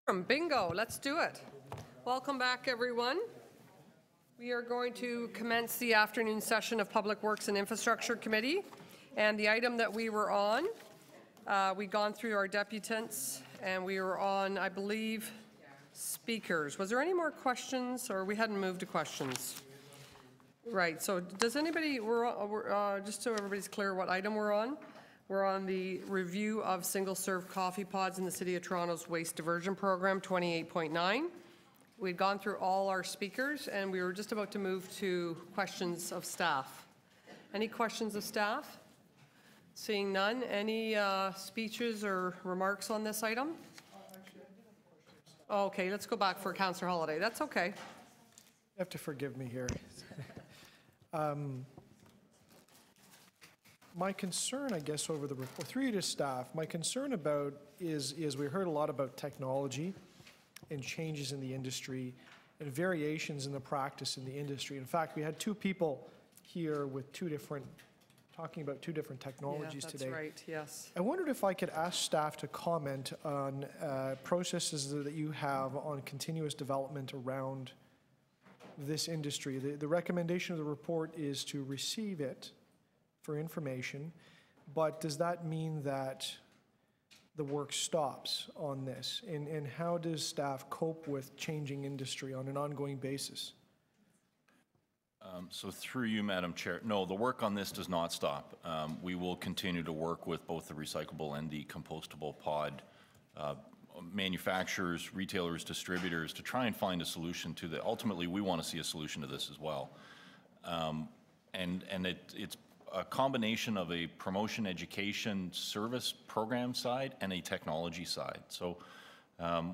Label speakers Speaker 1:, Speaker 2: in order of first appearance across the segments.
Speaker 1: Bingo, let's do it. Welcome back, everyone. We are going to commence the afternoon session of Public Works and Infrastructure Committee. And the item that we were on, we'd gone through our deputants and we were on, I believe, speakers. Was there any more questions, or we hadn't moved to questions? Right, so does anybody, just so everybody's clear what item we're on the review of single-serve coffee pods in the City of Toronto's Waste Diversion Program 28.9. We'd gone through all our speakers and we were just about to move to questions of staff. Any questions of staff? Seeing none, any speeches or remarks on this item? Okay, let's go back for Councillor Holyday. That's okay.
Speaker 2: You have to forgive me here. My concern, I guess, over the report, through you to staff, my concern about is we heard a lot about technology and changes in the industry and variations in the practice in the industry. In fact, we had two people here with talking about two different technologies today.
Speaker 1: That's right, yes.
Speaker 2: I wondered if I could ask staff to comment on processes that you have on continuous development around this industry. The recommendation of the report is to receive it for information, but does that mean that the work stops on this? And how does staff cope with changing industry on an ongoing basis?
Speaker 3: So through you, Madam Chair, no, the work on this does not stop. We will continue to work with both the recyclable and the compostable pod manufacturers, retailers, distributors to try and find a solution to that. Ultimately, we want to see a solution to this as well. It's a combination of a promotion, education, service program side and a technology side. So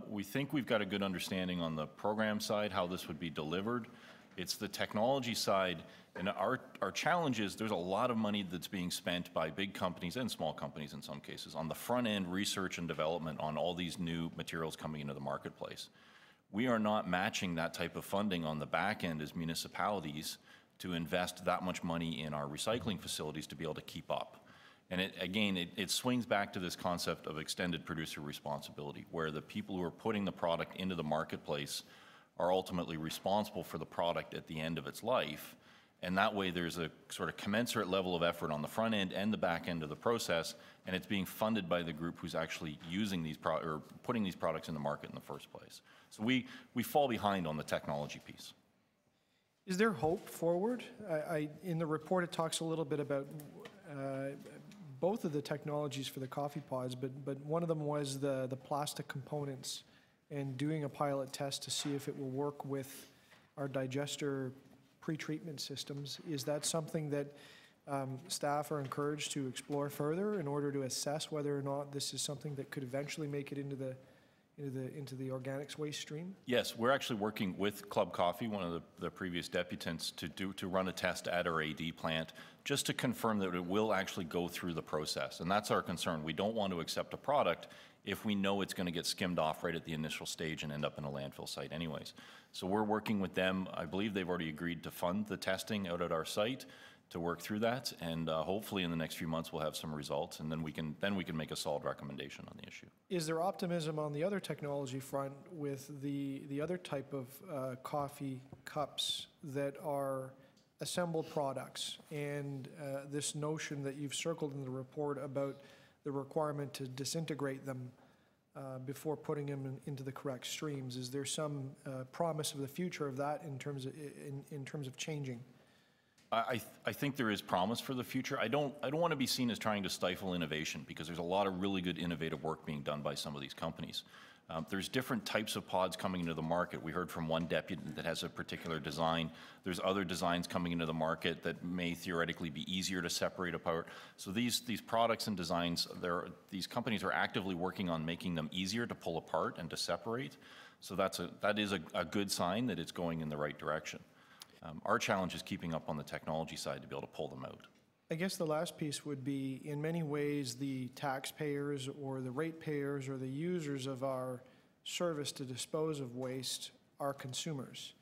Speaker 3: we think we've got a good understanding on the program side, how this would be delivered. It's the technology side, and our challenge is there's a lot of money that's being spent by big companies and small companies in some cases on the front end research and development on all these new materials coming into the marketplace. We are not matching that type of funding on the back end as municipalities to invest that much money in our recycling facilities to be able to keep up. And it swings back to this concept of extended producer responsibility, where the people who are putting the product into the marketplace are ultimately responsible for the product at the end of its life. And that way there's a sort of commensurate level of effort on the front end and the back end of the process, and it's being funded by the group who's actually using these or putting these products in the market in the first place. So we fall behind on the technology piece.
Speaker 2: Is there hope forward? In the report, it talks a little bit about both of the technologies for the coffee pods, but one of them was the plastic components and doing a pilot test to see if it will work with our digester pretreatment systems. Is that something that staff are encouraged to explore further in order to assess whether or not this is something that could eventually make it into the organics waste stream?
Speaker 3: Yes, we're actually working with Club Coffee, one of the previous deputants, to run a test at our AD plant just to confirm that it will actually go through the process. And that's our concern. We don't want to accept a product if we know it's going to get skimmed off right at the initial stage and end up in a landfill site anyways. So we're working with them. I believe they've already agreed to fund the testing out at our site to work through that, and hopefully in the next few months we'll have some results, and then we can make a solid recommendation on the issue.
Speaker 2: Is there optimism on the other technology front with the other type of coffee cups that are assembled products, and this notion that you've circled in the report about the requirement to disintegrate them before putting them into the correct streams? Is there some promise of the future of that in terms of changing?
Speaker 3: I think there is promise for the future. I don't want to be seen as trying to stifle innovation, because there's a lot of really good innovative work being done by some of these companies. There's different types of pods coming into the market. We heard from one deputant that has a particular design. There's other designs coming into the market that may theoretically be easier to separate apart. So these products and designs, these companies are actively working on making them easier to pull apart and to separate. So that is a good sign that it's going in the right direction. Our challenge is keeping up on the technology side to be able to pull them out.
Speaker 2: I guess the last piece would be, in many ways, the taxpayers or the ratepayers or the users of our service to dispose of waste are consumers.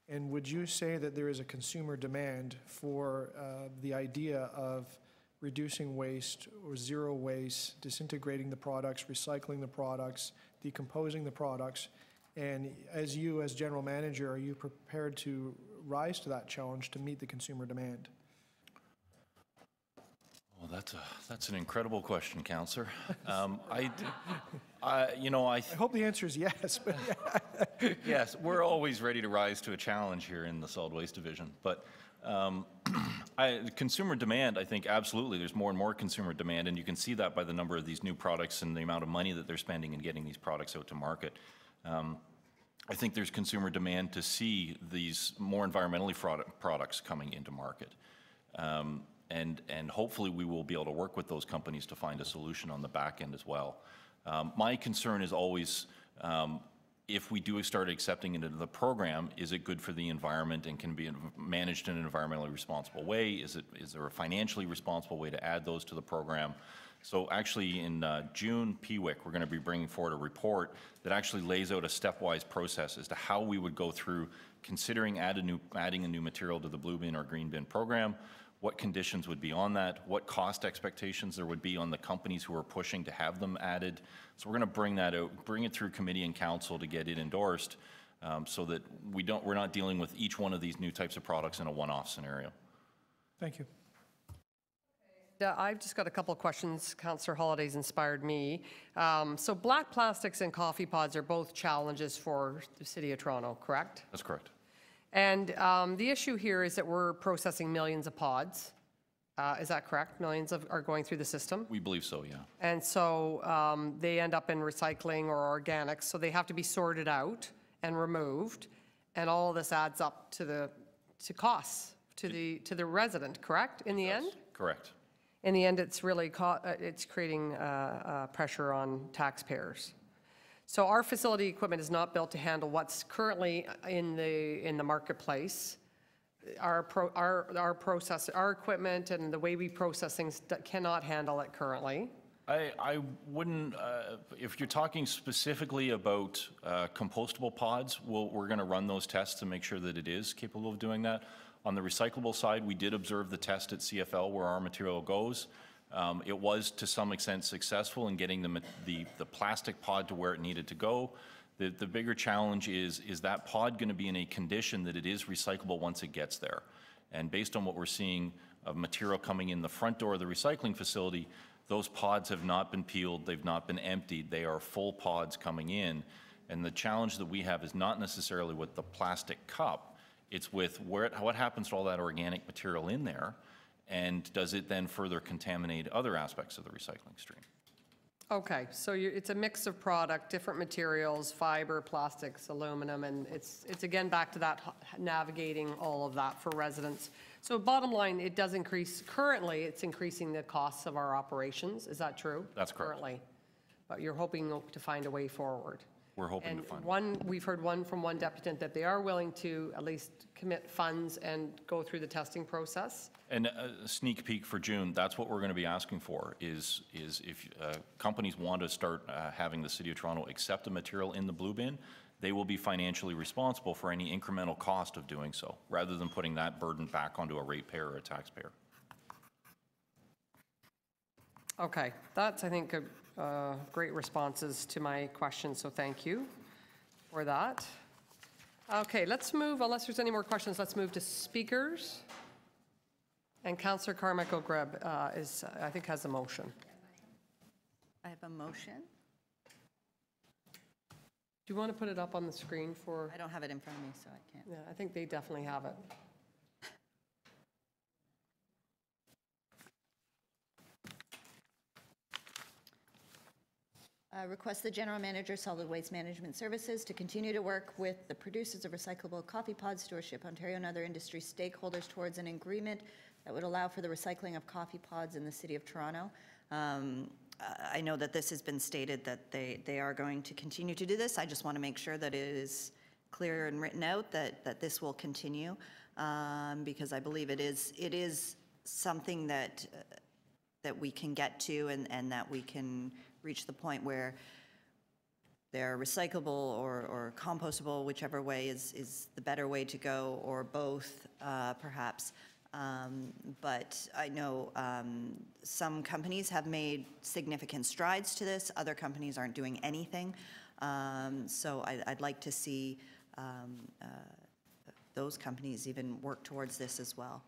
Speaker 2: And would you say that there is a consumer demand for the idea of reducing waste or zero waste, disintegrating the products, recycling the products, decomposing the products? And as you, as general manager, are you prepared to rise to that challenge to meet the consumer demand?
Speaker 3: Well, that's an incredible question, Councillor. I
Speaker 2: hope the answer is yes, but
Speaker 3: yes, we're always ready to rise to a challenge here in the Solid Waste Division. But consumer demand, I think absolutely, there's more and more consumer demand, and you can see that by the number of these new products and the amount of money that they're spending in getting these products out to market. I think there's consumer demand to see these more environmentally products coming into market. And hopefully we will be able to work with those companies to find a solution on the back end as well. My concern is always, if we do start accepting it into the program, is it good for the environment and can be managed in an environmentally responsible way? Is there a financially responsible way to add those to the program? So actually in June, PWIC, we're going to be bringing forward a report that actually lays out a stepwise process as to how we would go through considering adding a new material to the blue bin or green bin program, what conditions would be on that, what cost expectations there would be on the companies who are pushing to have them added. So we're going to bring that out, bring it through committee and council to get it endorsed, so that we're not dealing with each one of these new types of products in a one-off scenario.
Speaker 2: thank you.
Speaker 1: Yeah, I've just got a couple of questions. Councillor Holiday's inspired me. So black plastics and coffee pods are both challenges for the City of Toronto, correct?
Speaker 3: That's correct.
Speaker 1: And the issue here is that we're processing millions of pods. Is that correct? Millions are going through the system?
Speaker 3: We believe so, yeah.
Speaker 1: And so they end up in recycling or organics, so they have to be sorted out and removed, and all of this adds up to costs to the resident, correct, in the end?
Speaker 3: Correct.
Speaker 1: In the end, it's really it's creating pressure on taxpayers. So our facility equipment is not built to handle what's currently in the marketplace. Our equipment and the way we process things cannot handle it currently.
Speaker 3: I wouldn't, if you're talking specifically about compostable pods, we're going to run those tests to make sure that it is capable of doing that. On the recyclable side, we did observe the test at CFL where our material goes. It was to some extent successful in getting the plastic pod to where it needed to go. The bigger challenge is that pod going to be in a condition that it is recyclable once it gets there? And based on what we're seeing of material coming in the front door of the recycling facility, those pods have not been peeled, they've not been emptied, they are full pods coming in. And the challenge that we have is not necessarily with the plastic cup, it's with what happens to all that organic material in there, and does it then further contaminate other aspects of the recycling stream?
Speaker 1: Okay, so it's a mix of product, different materials, fiber, plastics, aluminum, and it's again back to that navigating all of that for residents. So bottom line, it does increase, currently it's increasing the costs of our operations, is that true?
Speaker 3: That's correct.
Speaker 1: Currently, but you're hoping to find a way forward.
Speaker 3: We're hoping to find
Speaker 1: one. We've heard from one deputant that they are willing to at least commit funds and go through the testing process.
Speaker 3: And a sneak peek for June, that's what we're going to be asking for, is if companies want to start having the City of Toronto accept the material in the blue bin, they will be financially responsible for any incremental cost of doing so, rather than putting that burden back onto a ratepayer or a taxpayer.
Speaker 1: Okay, that's, I think, great responses to my questions, so thank you for that. Okay, let's move, unless there's any more questions, let's move to speakers. And Councillor Carmichael-Greb I think, has a motion.
Speaker 4: I have a motion.
Speaker 1: Do you want to put it up on the screen for?
Speaker 4: I don't have it in front of me, so I can't.
Speaker 1: Yeah, I think they definitely have it.
Speaker 4: Request the General Manager, Solid Waste Management Services to continue to work with the producers of recyclable coffee pods, Stewardship Ontario, and other industry stakeholders towards an agreement that would allow for the recycling of coffee pods in the City of Toronto. I know that this has been stated that they are going to continue to do this. I just want to make sure that it is clear and written out that this will continue, because I believe it is something that we can get to and that we can reach the point where they're recyclable or compostable, whichever way is the better way to go, or both, perhaps. But I know some companies have made significant strides to this. Other companies aren't doing anything. So I'd like to see those companies even work towards this as well.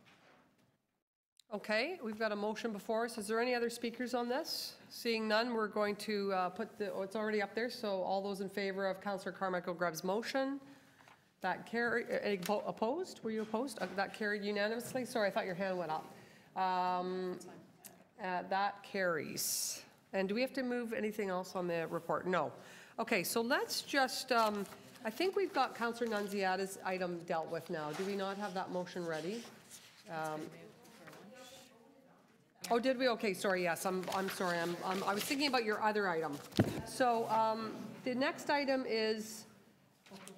Speaker 1: Okay, we've got a motion before us. Is there any other speakers on this? Seeing none, we're going to put the, oh, it's already up there, so all those in favor of Councillor Carmichael-Grubb's motion, that carried, opposed? Were you opposed? That carried unanimously? Sorry, I thought your hand went up. That carries. And do we have to move anything else on the report? No. Okay, so let's just, I think we've got Councillor Nunziata's item dealt with now. Do we not have that motion ready? Oh, did we? Okay, sorry, yes, I'm sorry. I was thinking about your other item. So the next item is,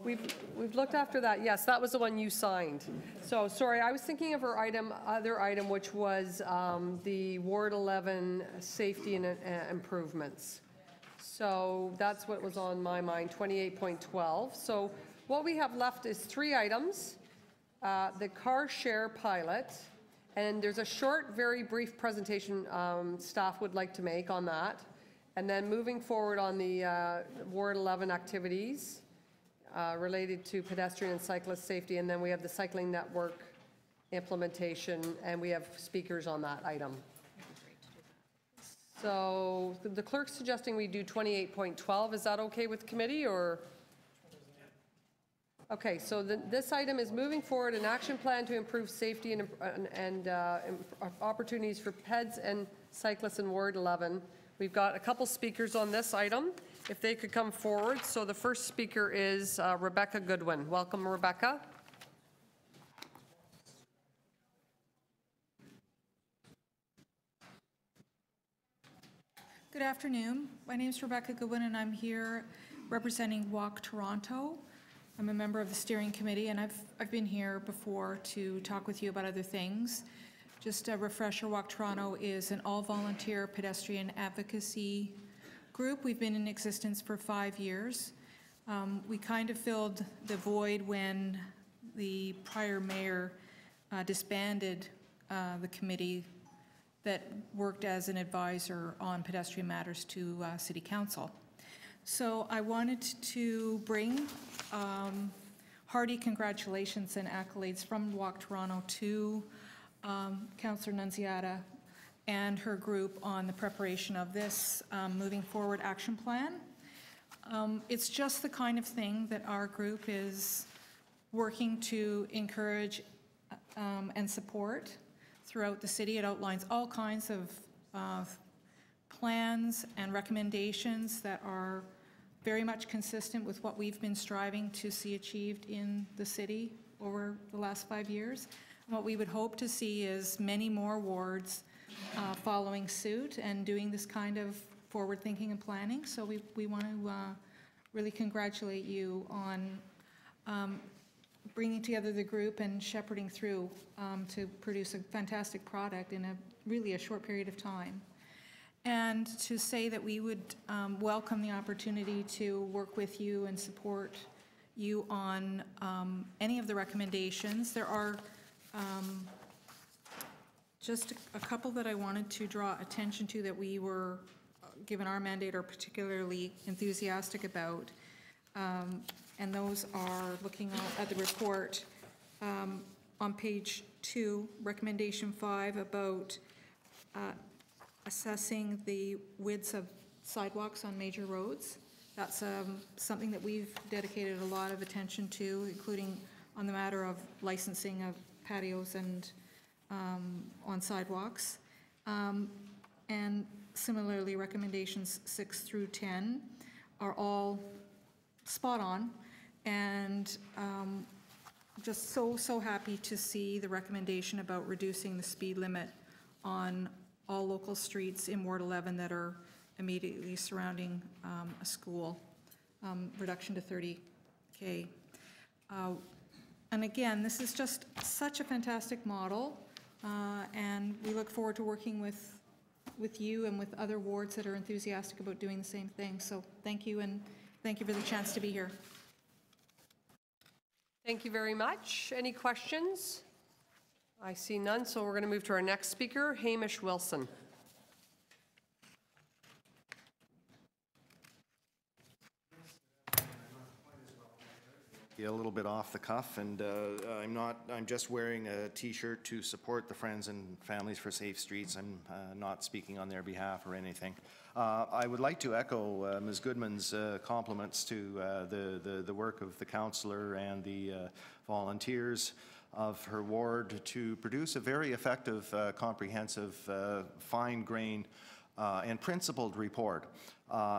Speaker 1: we've looked after that. Yes, that was the one you signed. So, sorry, I was thinking of her other item, which was the Ward 11 safety and improvements. So that's what was on my mind, 28.12. So what we have left is 3 items. The car share pilot, and there's a short, very brief presentation staff would like to make on that. And then moving forward on the Ward 11 activities related to pedestrian and cyclist safety, and then we have the cycling network implementation, and we have speakers on that item. So the clerk's suggesting we do 28.12. Is that okay with committee, or? Okay, so this item is moving forward an action plan to improve safety and opportunities for peds and cyclists in Ward 11. We've got a couple speakers on this item, if they could come forward. So the first speaker is Rebecca Goodwin. Welcome, Rebecca.
Speaker 5: Good afternoon. My name is Rebecca Goodwin, and I'm here representing Walk Toronto. I'm a member of the steering committee, and I've been here before to talk with you about other things. Just a refresher, Walk Toronto is an all-volunteer pedestrian advocacy group. We've been in existence for 5 years. We kind of filled the void when the prior mayor disbanded the committee that worked as an advisor on pedestrian matters to City Council. So I wanted to bring hearty congratulations and accolades from Walk Toronto to Councillor Nunziata and her group on the preparation of this moving forward action plan. It's just the kind of thing that our group is working to encourage and support throughout the city. It outlines all kinds of plans and recommendations that are very much consistent with what we've been striving to see achieved in the city over the last 5 years. And what we would hope to see is many more wards following suit and doing this kind of forward thinking and planning. So we want to really congratulate you on bringing together the group and shepherding through to produce a fantastic product in really a short period of time. And to say that we would welcome the opportunity to work with you and support you on any of the recommendations. There are just a couple that I wanted to draw attention to that we were, given our mandate, are particularly enthusiastic about. And those are looking at the report on page 2, recommendation 5, about assessing the widths of sidewalks on major roads. That's something that we've dedicated a lot of attention to, including on the matter of licensing of patios and on sidewalks. And similarly, recommendations 6 through 10 are all spot on, and just so happy to see the recommendation about reducing the speed limit on all local streets in Ward 11 that are immediately surrounding a school, reduction to 30K. And again, this is just such a fantastic model, and we look forward to working with you and with other wards that are enthusiastic about doing the same thing. So thank you, and thank you for the chance to be here.
Speaker 1: Thank you very much. Any questions? I see none, so we're going to move to our next speaker, Hamish Wilson.
Speaker 6: A little bit off the cuff, and I'm just wearing a T-shirt to support the Friends and Families for Safe Streets. I'm not speaking on their behalf or anything. I would like to echo Ms. Goodman's compliments to the work of the councillor and the volunteers of her ward to produce a very effective, comprehensive, fine-grained and principled report.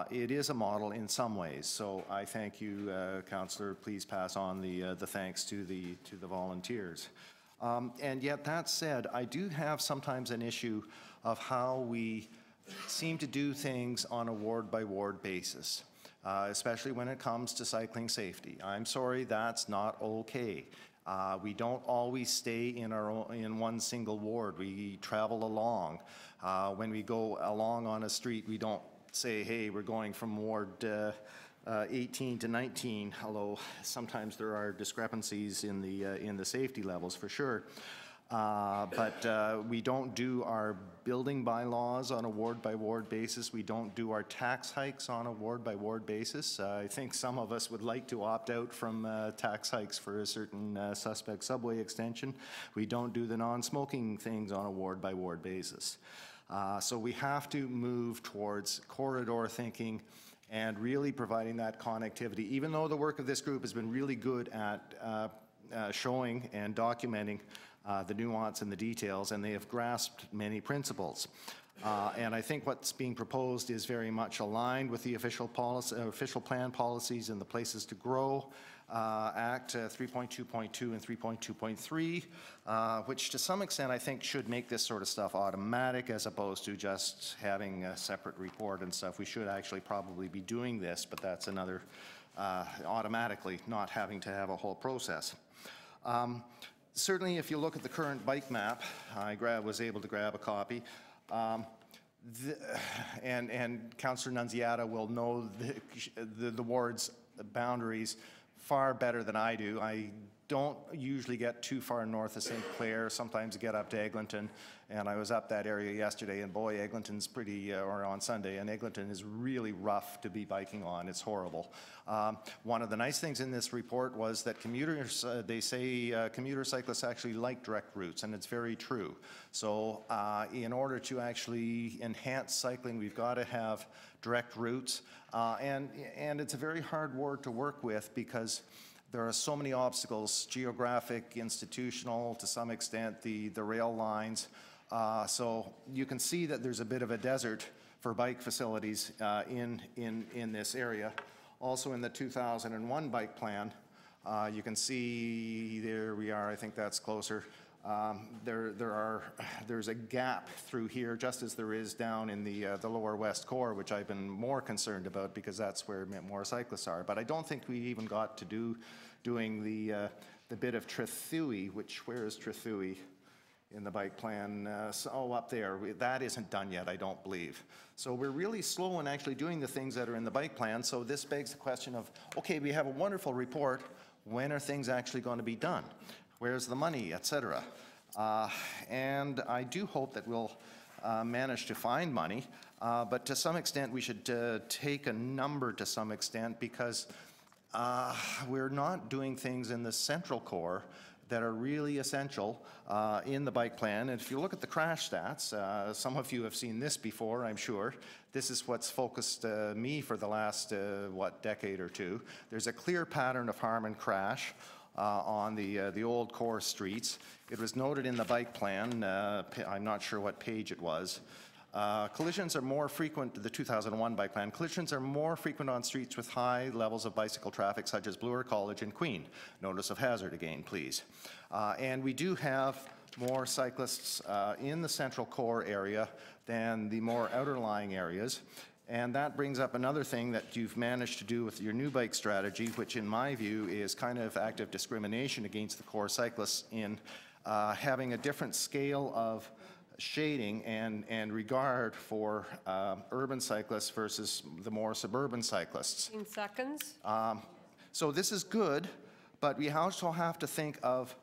Speaker 6: It is a model in some ways, so I thank you, Councillor. Please pass on the thanks to the volunteers. And yet, that said, I do have sometimes an issue of how we seem to do things on a ward-by-ward basis, especially when it comes to cycling safety. I'm sorry, that's not okay. We don't always stay in one single ward. We travel along. When we go along on a street, we don't say, hey, we're going from Ward 18 to 19, although sometimes there are discrepancies in the safety levels for sure. But we don't do our building bylaws on a ward-by-ward basis. We don't do our tax hikes on a ward-by-ward basis. I think some of us would like to opt out from tax hikes for a certain suspect subway extension. We don't do the non-smoking things on a ward-by-ward basis. So we have to move towards corridor thinking and really providing that connectivity, even though the work of this group has been really good at showing and documenting the nuance and the details, and they have grasped many principles. And I think what's being proposed is very much aligned with the official plan policies and the Places to Grow Act 3.2.2 and 3.2.3, which to some extent I think should make this sort of stuff automatic as opposed to just having a separate report and stuff. We should actually probably be doing this, but that's another automatically not having to have a whole process. Certainly, if you look at the current bike map, I was able to grab a copy, and Councillor Nunziata will know the ward's boundaries far better than I do. I don't usually get too far north of St. Clair, sometimes get up to Eglinton, and I was up that area yesterday, and boy, Eglinton's pretty, or on Sunday, and Eglinton is really rough to be biking on. It's horrible. One of the nice things in this report was that commuters, they say commuter cyclists actually like direct routes, and it's very true. So in order to actually enhance cycling, we've got to have direct routes, and it's a very hard ward to work with because there are so many obstacles, geographic, institutional, to some extent, the rail lines. So you can see that there's a bit of a desert for bike facilities in this area. Also in the 2001 bike plan, you can see, there we are, I think that's closer. There's a gap through here, just as there is down in the lower west core, which I've been more concerned about because that's where more cyclists are. But I don't think we even got to doing the bit of Trethui, where is Trethui in the bike plan? Up there. That isn't done yet, I don't believe. So we're really slow in actually doing the things that are in the bike plan. So this begs the question of, okay, we have a wonderful report. When are things actually going to be done? Where's the money, etc.? And I do hope that we'll manage to find money, but to some extent we should take a number to some extent because we're not doing things in the central core that are really essential in the bike plan. And if you look at the crash stats, some of you have seen this before, I'm sure. This is what's focused me for the last, decade or two. There's a clear pattern of harm and crash on the old core streets. It was noted in the bike plan, I'm not sure what page it was. Collisions are more frequent, the 2001 bike plan, collisions are more frequent on streets with high levels of bicycle traffic such as Bloor College and Queen. Notice of hazard again, please. And we do have more cyclists in the central core area than the more outerlying areas. And that brings up another thing that you've managed to do with your new bike strategy, which in my view is kind of active discrimination against the core cyclists in having a different scale of shading and regard for urban cyclists versus the more suburban cyclists.
Speaker 1: 15 seconds.
Speaker 6: So this is good, but we also have to think of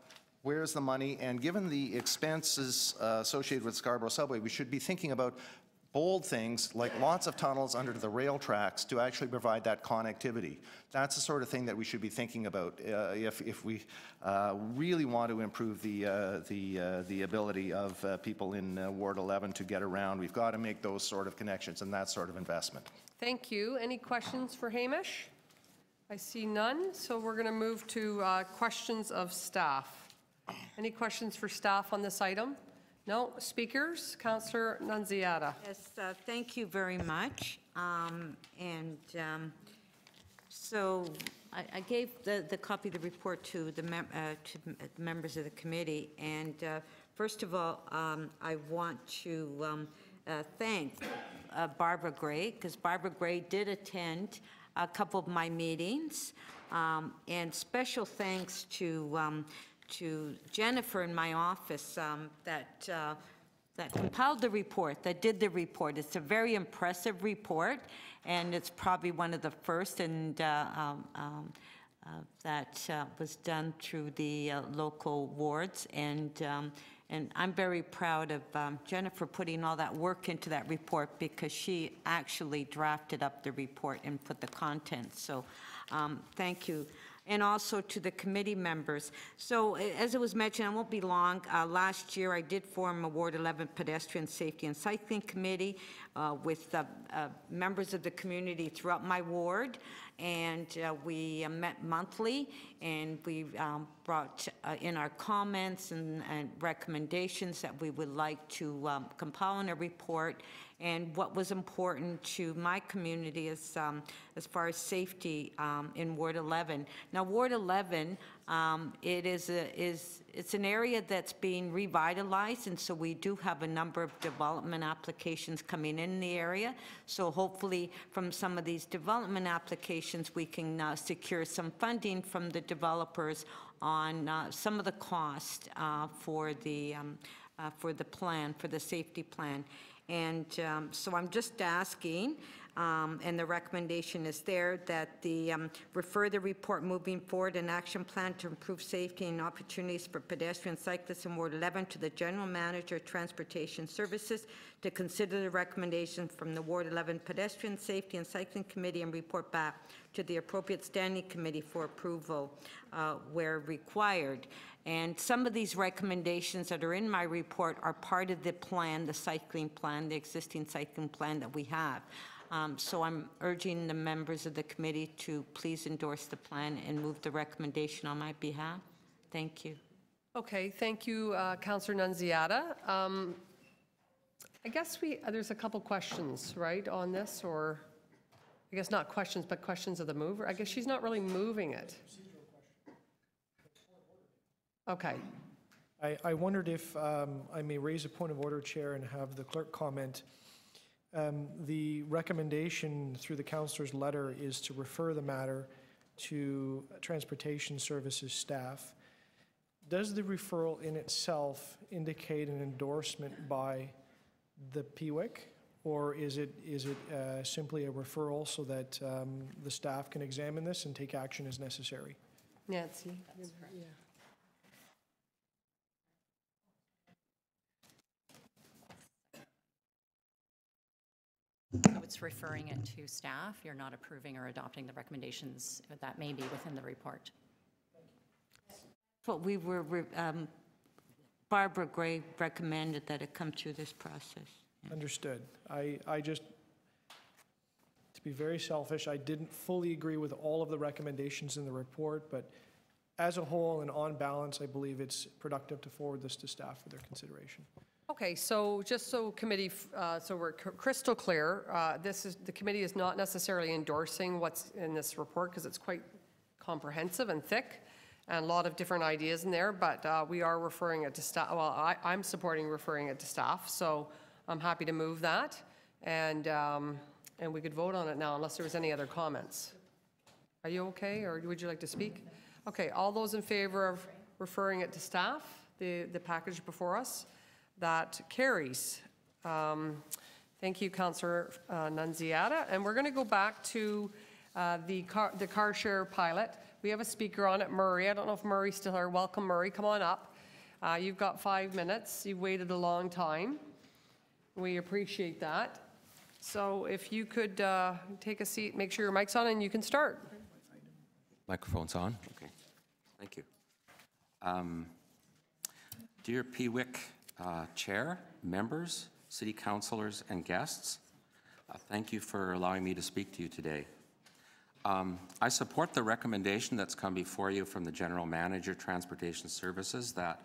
Speaker 6: where's the money, and given the expenses associated with Scarborough Subway, we should be thinking about bold things like lots of tunnels under the rail tracks to actually provide that connectivity. That's the sort of thing that we should be thinking about if we really want to improve the ability of people in Ward 11 to get around. We've got to make those sort of connections and that sort of investment.
Speaker 1: Thank you. Any questions for Hamish? I see none, so we're going to move to questions of staff. Any questions for staff on this item? No. Speakers? Councillor Nunziata.
Speaker 7: Yes, thank you very much. So I gave the copy of the report to the members of the committee. And first of all, I want to thank Barbara Gray, because Barbara Gray did attend a couple of my meetings. And special thanks to Jennifer in my office that compiled the report, that did the report. It's a very impressive report, and it's probably one of the first and that was done through the local wards. And I'm very proud of Jennifer putting all that work into that report, because she actually drafted up the report and put the content. So thank you. And also to the committee members. So as it was mentioned, I won't be long. Last year I did form a Ward 11 Pedestrian Safety and Cycling Committee with members of the community throughout my ward. And we met monthly, and we brought in our comments and recommendations that we would like to compile in a report. And what was important to my community is as far as safety in Ward 11. Now, Ward 11, it's an area that's being revitalized, and so we do have a number of development applications coming in the area. So hopefully from some of these development applications, we can secure some funding from the developers on some of the cost for the plan, for the safety plan. And so I'm just asking, and the recommendation is there, that the refer the report moving forward an action plan to improve safety and opportunities for pedestrian cyclists in Ward 11 to the General Manager of Transportation Services to consider the recommendation from the Ward 11 Pedestrian Safety and Cycling Committee and report back to the appropriate standing committee for approval where required. And some of these recommendations that are in my report are part of the plan, the cycling plan, the existing cycling plan that we have. So I'm urging the members of the committee to please endorse the plan and move the recommendation on my behalf. Thank you.
Speaker 1: Okay, thank you, Councillor Nunziata. I guess there's a couple questions, right, on this, or I guess not questions, but questions of the mover. I guess she's not really moving it. Okay.
Speaker 2: I wondered if I may raise a point of order, Chair, and have the clerk comment. The recommendation through the councillor's letter is to refer the matter to Transportation Services staff. Does the referral in itself indicate an endorsement by the PWIC, or is it simply a referral so that the staff can examine this and take action as necessary?
Speaker 1: Nancy? Yeah.
Speaker 8: So it's referring it to staff. You're not approving or adopting the recommendations that may be within the report.
Speaker 7: What we were, Barbara Gray recommended that it come through this process.
Speaker 2: Understood. I just, to be very selfish, I didn't fully agree with all of the recommendations in the report, but as a whole and on balance, I believe it's productive to forward this to staff for their consideration.
Speaker 1: Okay, so just so committee, so we're crystal clear, the committee is not necessarily endorsing what's in this report because it's quite comprehensive and thick and a lot of different ideas in there, but we are referring it to staff. Well, I'm supporting referring it to staff, so I'm happy to move that, and we could vote on it now unless there was any other comments. Are you okay, or would you like to speak? Okay, all those in favor of referring it to staff, the package before us? That carries. Thank you, Councillor Nunziata. And we're going to go back to the car share pilot. We have a speaker on it, Murray. I don't know if Murray's still here. Welcome, Murray. Come on up. You've got 5 minutes. You've waited a long time. We appreciate that. So if you could take a seat, make sure your mic's on, and you can start.
Speaker 9: Microphone's on? Okay. Thank you. Dear PWIC Chair, members, City Councillors, and guests, thank you for allowing me to speak to you today. I support the recommendation that's come before you from the General Manager, Transportation Services, that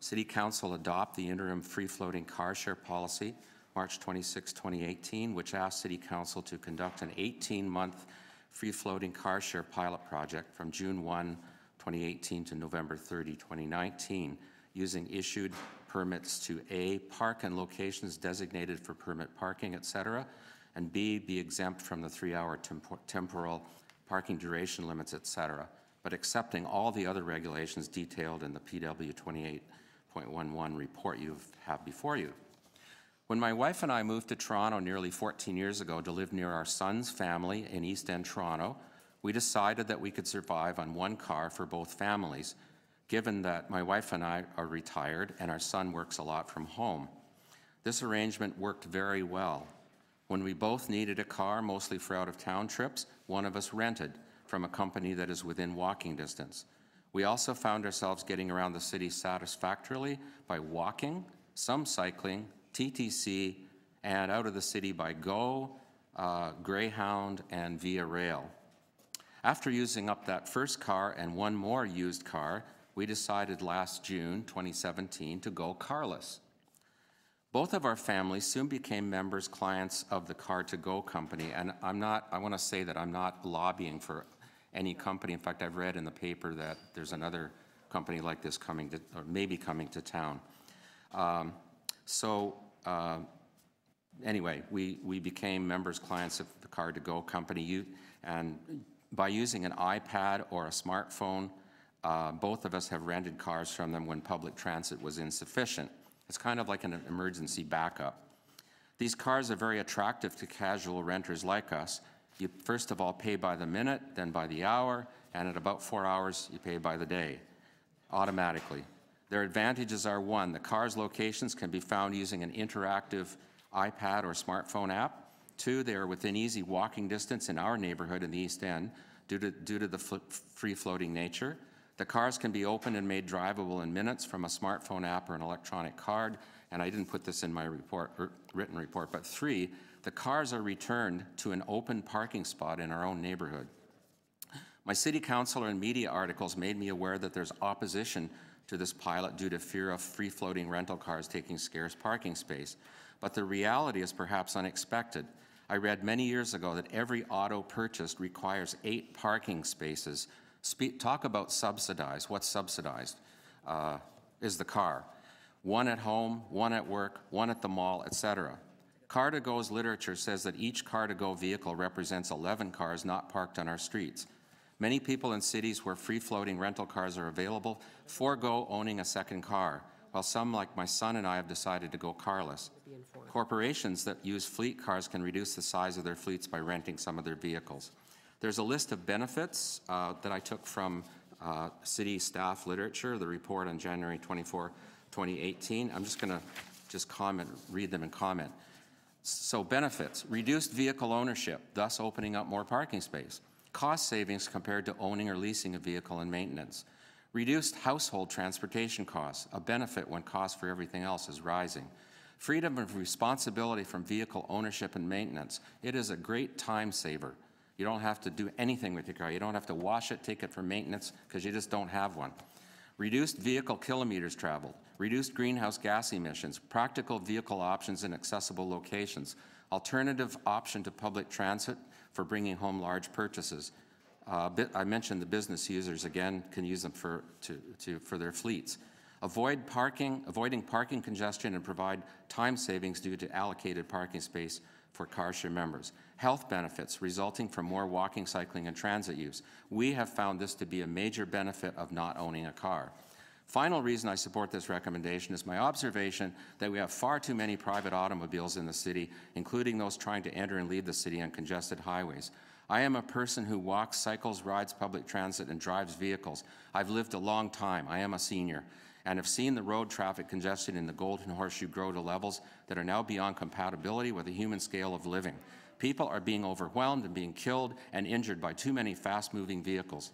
Speaker 9: City Council adopt the interim free-floating car share policy, March 26, 2018, which asks City Council to conduct an 18-month free-floating car share pilot project from June 1, 2018 to November 30, 2019, using issued permits to A, park in locations designated for permit parking, etc., and B, be exempt from the 3-hour temporal parking duration limits, etc., but accepting all the other regulations detailed in the PW 28.11 report you have before you. When my wife and I moved to Toronto nearly 14 years ago to live near our son's family in East End, Toronto, we decided that we could survive on one car for both families, given that my wife and I are retired and our son works a lot from home. This arrangement worked very well. When we both needed a car, mostly for out-of-town trips, one of us rented from a company that is within walking distance. We also found ourselves getting around the city satisfactorily by walking, some cycling, TTC, and out of the city by GO, Greyhound, and via rail. After using up that first car and one more used car, we decided last June 2017 to go carless. Both of our families soon became members, clients of the Car2Go company, and I want to say that I'm not lobbying for any company. In fact, I've read in the paper that there's another company like this coming to, or maybe coming to town. Anyway, we became members, clients of the Car2Go company, and by using an iPad or a smartphone, both of us have rented cars from them when public transit was insufficient. It's kind of like an emergency backup. These cars are very attractive to casual renters like us. You first of all pay by the minute, then by the hour, and at about 4 hours, you pay by the day, automatically. Their advantages are: 1, the car's locations can be found using an interactive iPad or smartphone app. 2, they are within easy walking distance in our neighborhood in the East End due to the free-floating nature. The cars can be opened and made drivable in minutes from a smartphone app or an electronic card, and I didn't put this in my report, written report, but 3, the cars are returned to an open parking spot in our own neighborhood. My city councilor and media articles made me aware that there's opposition to this pilot due to fear of free-floating rental cars taking scarce parking space, but the reality is perhaps unexpected. I read many years ago that every auto purchased requires 8 parking spaces. Talk about subsidized. What's subsidized is the car. 1 at home, 1 at work, 1 at the mall, etc. Car2Go's literature says that each Car2Go vehicle represents 11 cars not parked on our streets. Many people in cities where free-floating rental cars are available forego owning a second car, while some, like my son and I, have decided to go carless. Corporations that use fleet cars can reduce the size of their fleets by renting some of their vehicles. There's a list of benefits that I took from city staff literature, the report on January 24, 2018. I'm just going to read them and comment. So benefits: reduced vehicle ownership, thus opening up more parking space. Cost savings compared to owning or leasing a vehicle and maintenance. Reduced household transportation costs, a benefit when cost for everything else is rising. Freedom of responsibility from vehicle ownership and maintenance. It is a great time saver. You don't have to do anything with your car. You don't have to wash it, take it for maintenance, because you just don't have one. Reduced vehicle kilometers traveled, reduced greenhouse gas emissions, practical vehicle options in accessible locations, alternative option to public transit for bringing home large purchases. I mentioned the business users, again, can use them for their fleets. Avoiding parking congestion and provide time savings due to allocated parking space for car share members. Health benefits resulting from more walking, cycling, and transit use. We have found this to be a major benefit of not owning a car. Final reason I support this recommendation is my observation that we have far too many private automobiles in the city, including those trying to enter and leave the city on congested highways. I am a person who walks, cycles, rides public transit, and drives vehicles. I've lived a long time. I am a senior. and have seen the road traffic congestion in the Golden Horseshoe grow to levels that are now beyond compatibility with a human scale of living. People are being overwhelmed and being killed and injured by too many fast-moving vehicles.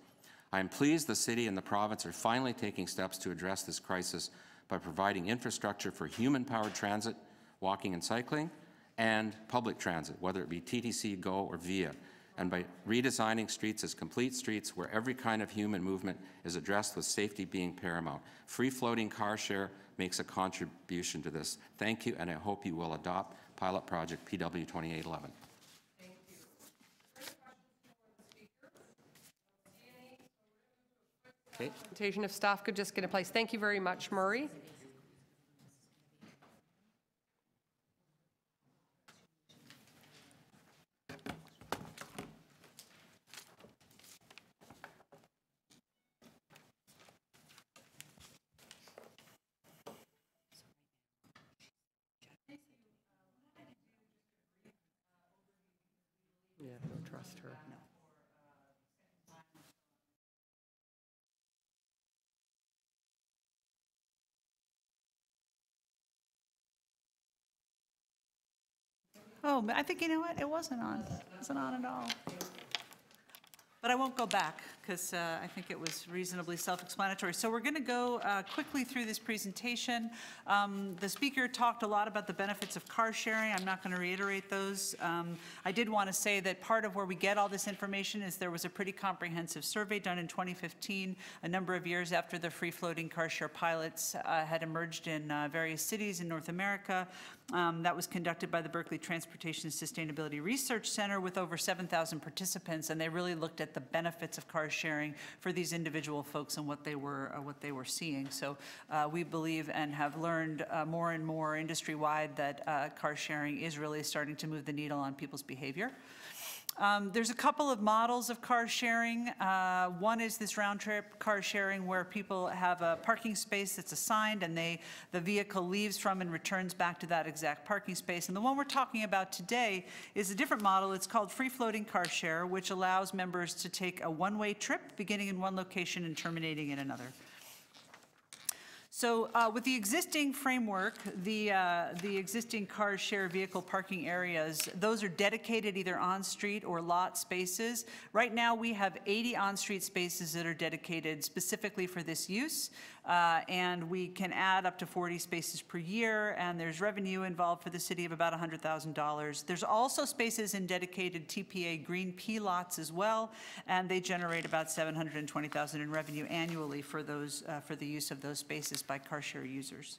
Speaker 9: I am pleased the city and the province are finally taking steps to address this crisis by providing infrastructure for human-powered transit, walking and cycling, and public transit, whether it be TTC, GO, or VIA, and by redesigning streets as complete streets where every kind of human movement is addressed with safety being paramount. Free-floating car share makes a contribution to this. Thank you, and I hope you will adopt pilot project PW 2811.
Speaker 1: Okay. Presentation, if staff could just get in place. Thank you very much, Murray. Yeah, don't trust her. No.
Speaker 10: Oh, I think, you know what, it wasn't on. It wasn't on at all. But I won't go back, because I think it was reasonably self-explanatory. So we're going to go quickly through this presentation. The speaker talked a lot about the benefits of car sharing. I'm not going to reiterate those. I did want to say that part of where we get all this information is there was a pretty comprehensive survey done in 2015, a number of years after the free-floating car share pilots had emerged in various cities in North America. That was conducted by the Berkeley Transportation and Sustainability Research Center with over 7,000 participants, and they really looked at the benefits of car sharing for these individual folks and what they were seeing. So we believe and have learned more and more industry-wide that car sharing is really starting to move the needle on people's behavior. There's a couple of models of car sharing. One is this round-trip car sharing where people have a parking space that's assigned and the vehicle leaves from and returns back to that exact parking space. And the one we're talking about today is a different model. It's called free-floating car share, which allows members to take a one-way trip beginning in one location and terminating in another. So with the existing framework, the existing car share vehicle parking areas, those are dedicated either on-street or lot spaces. Right now we have 80 on-street spaces that are dedicated specifically for this use. And we can add up to 40 spaces per year, and there's revenue involved for the city of about $100,000. There's also spaces in dedicated TPA Green P lots as well, and they generate about $720,000 in revenue annually for those for the use of those spaces by car share users.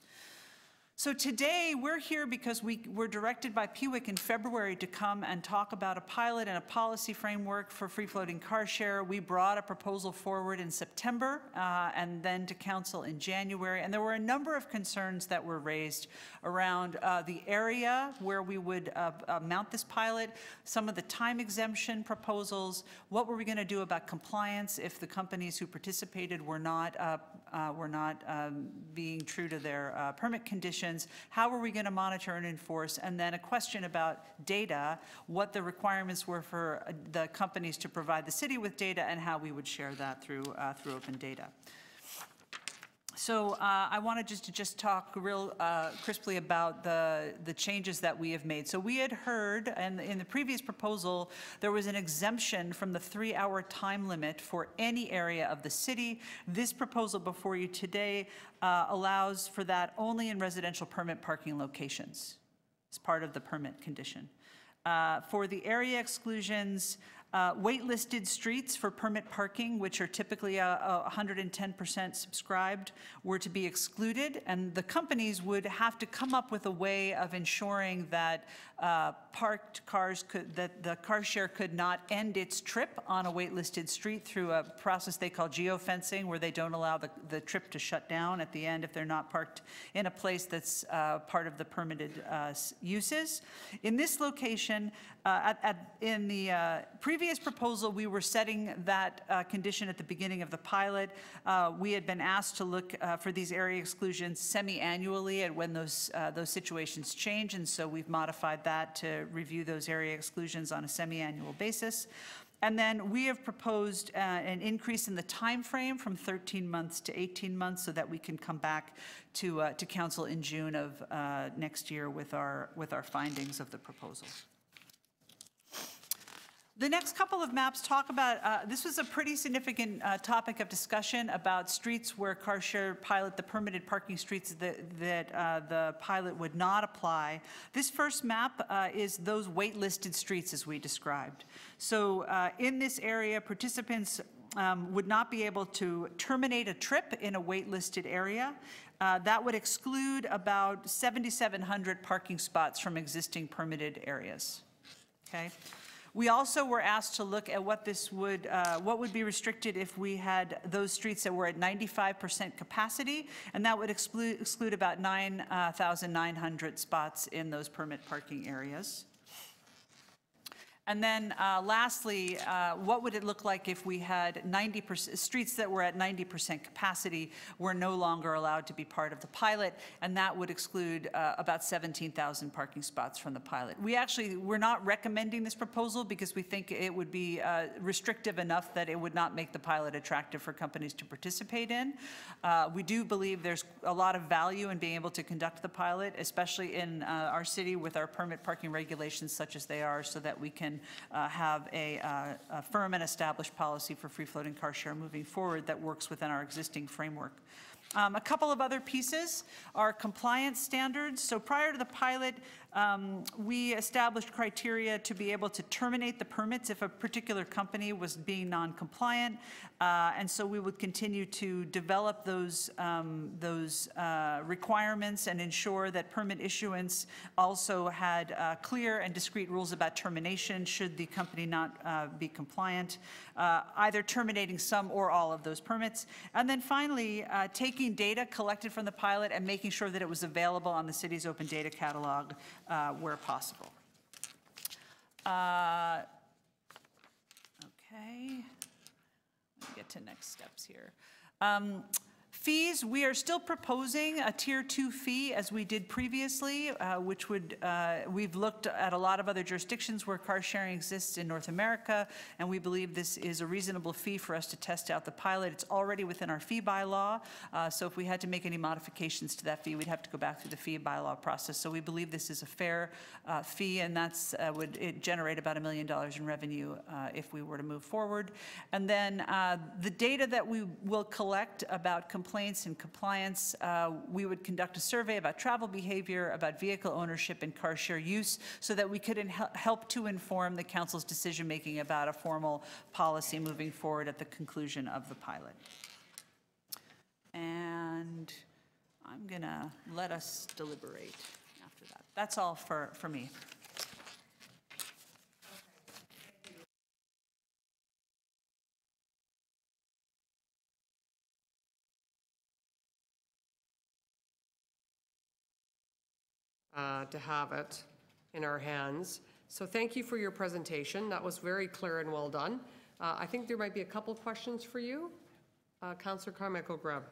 Speaker 10: So today we're here because we were directed by PWIC in February to come and talk about a pilot and a policy framework for free-floating car share. We brought a proposal forward in September and then to council in January. And there were a number of concerns that were raised around the area where we would mount this pilot, some of the time exemption proposals, what were we going to do about compliance if the companies who participated were not being true to their permit conditions. How are we going to monitor and enforce? And then a question about data, what the requirements were for the companies to provide the city with data and how we would share that through open data. So I wanted just talk real crisply about the changes that we have made. So we had heard, and in the previous proposal, there was an exemption from the 3-hour time limit for any area of the city. This proposal before you today allows for that only in residential permit parking locations as part of the permit condition. For the area exclusions, waitlisted streets for permit parking, which are typically 110% subscribed, were to be excluded, and the companies would have to come up with a way of ensuring that parked cars that the car share could not end its trip on a waitlisted street through a process they call geofencing, where they don't allow the trip to shut down at the end if they're not parked in a place that's part of the permitted uses. In this location, in the previous previous proposal, we were setting that condition at the beginning of the pilot. We had been asked to look for these area exclusions semi-annually at when those situations change, and so we've modified that to review those area exclusions on a semi-annual basis. And then we have proposed an increase in the time frame from 13 months to 18 months so that we can come back to council in June of next year with our findings of the proposal. The next couple of maps talk about, this was a pretty significant topic of discussion about streets where car share pilot, the permitted parking streets that the pilot would not apply. This first map is those waitlisted streets as we described. So in this area, participants would not be able to terminate a trip in a waitlisted area. That would exclude about 7,700 parking spots from existing permitted areas. Okay. We also were asked to look at what would be restricted if we had those streets that were at 95% capacity, and that would exclude about 9,900 spots in those permit parking areas. And then lastly, what would it look like if we had 90% streets that were at 90% capacity were no longer allowed to be part of the pilot, and that would exclude about 17,000 parking spots from the pilot. We're not recommending this proposal because we think it would be restrictive enough that it would not make the pilot attractive for companies to participate in. We do believe there's a lot of value in being able to conduct the pilot, especially in our city with our permit parking regulations such as they are, so that we can have a firm and established policy for free-floating car share moving forward that works within our existing framework. A couple of other pieces are compliance standards. So prior to the pilot, we established criteria to be able to terminate the permits if a particular company was being non-compliant. And so we would continue to develop those requirements and ensure that permit issuance also had clear and discrete rules about termination should the company not be compliant, either terminating some or all of those permits. And then finally, taking data collected from the pilot and making sure that it was available on the city's open data catalog where possible. Okay. Let me get to next steps here. Fees, we are still proposing a Tier 2 fee as we did previously, which would, we've looked at a lot of other jurisdictions where car sharing exists in North America, and we believe this is a reasonable fee for us to test out the pilot. It's already within our fee bylaw, so if we had to make any modifications to that fee, we'd have to go back through the fee bylaw process. So we believe this is a fair fee, and that's would generate about $1 million in revenue if we were to move forward. And then the data that we will collect about complaints and compliance, we would conduct a survey about travel behavior, about vehicle ownership and car share use, so that we could help to inform the council's decision-making about a formal policy moving forward at the conclusion of the pilot. And I'm gonna let us deliberate after that. That's all for me.
Speaker 1: To have it in our hands. So thank you for your presentation. That was very clear and well done. I think there might be a couple questions for you. Councillor Carmichael-Grubb.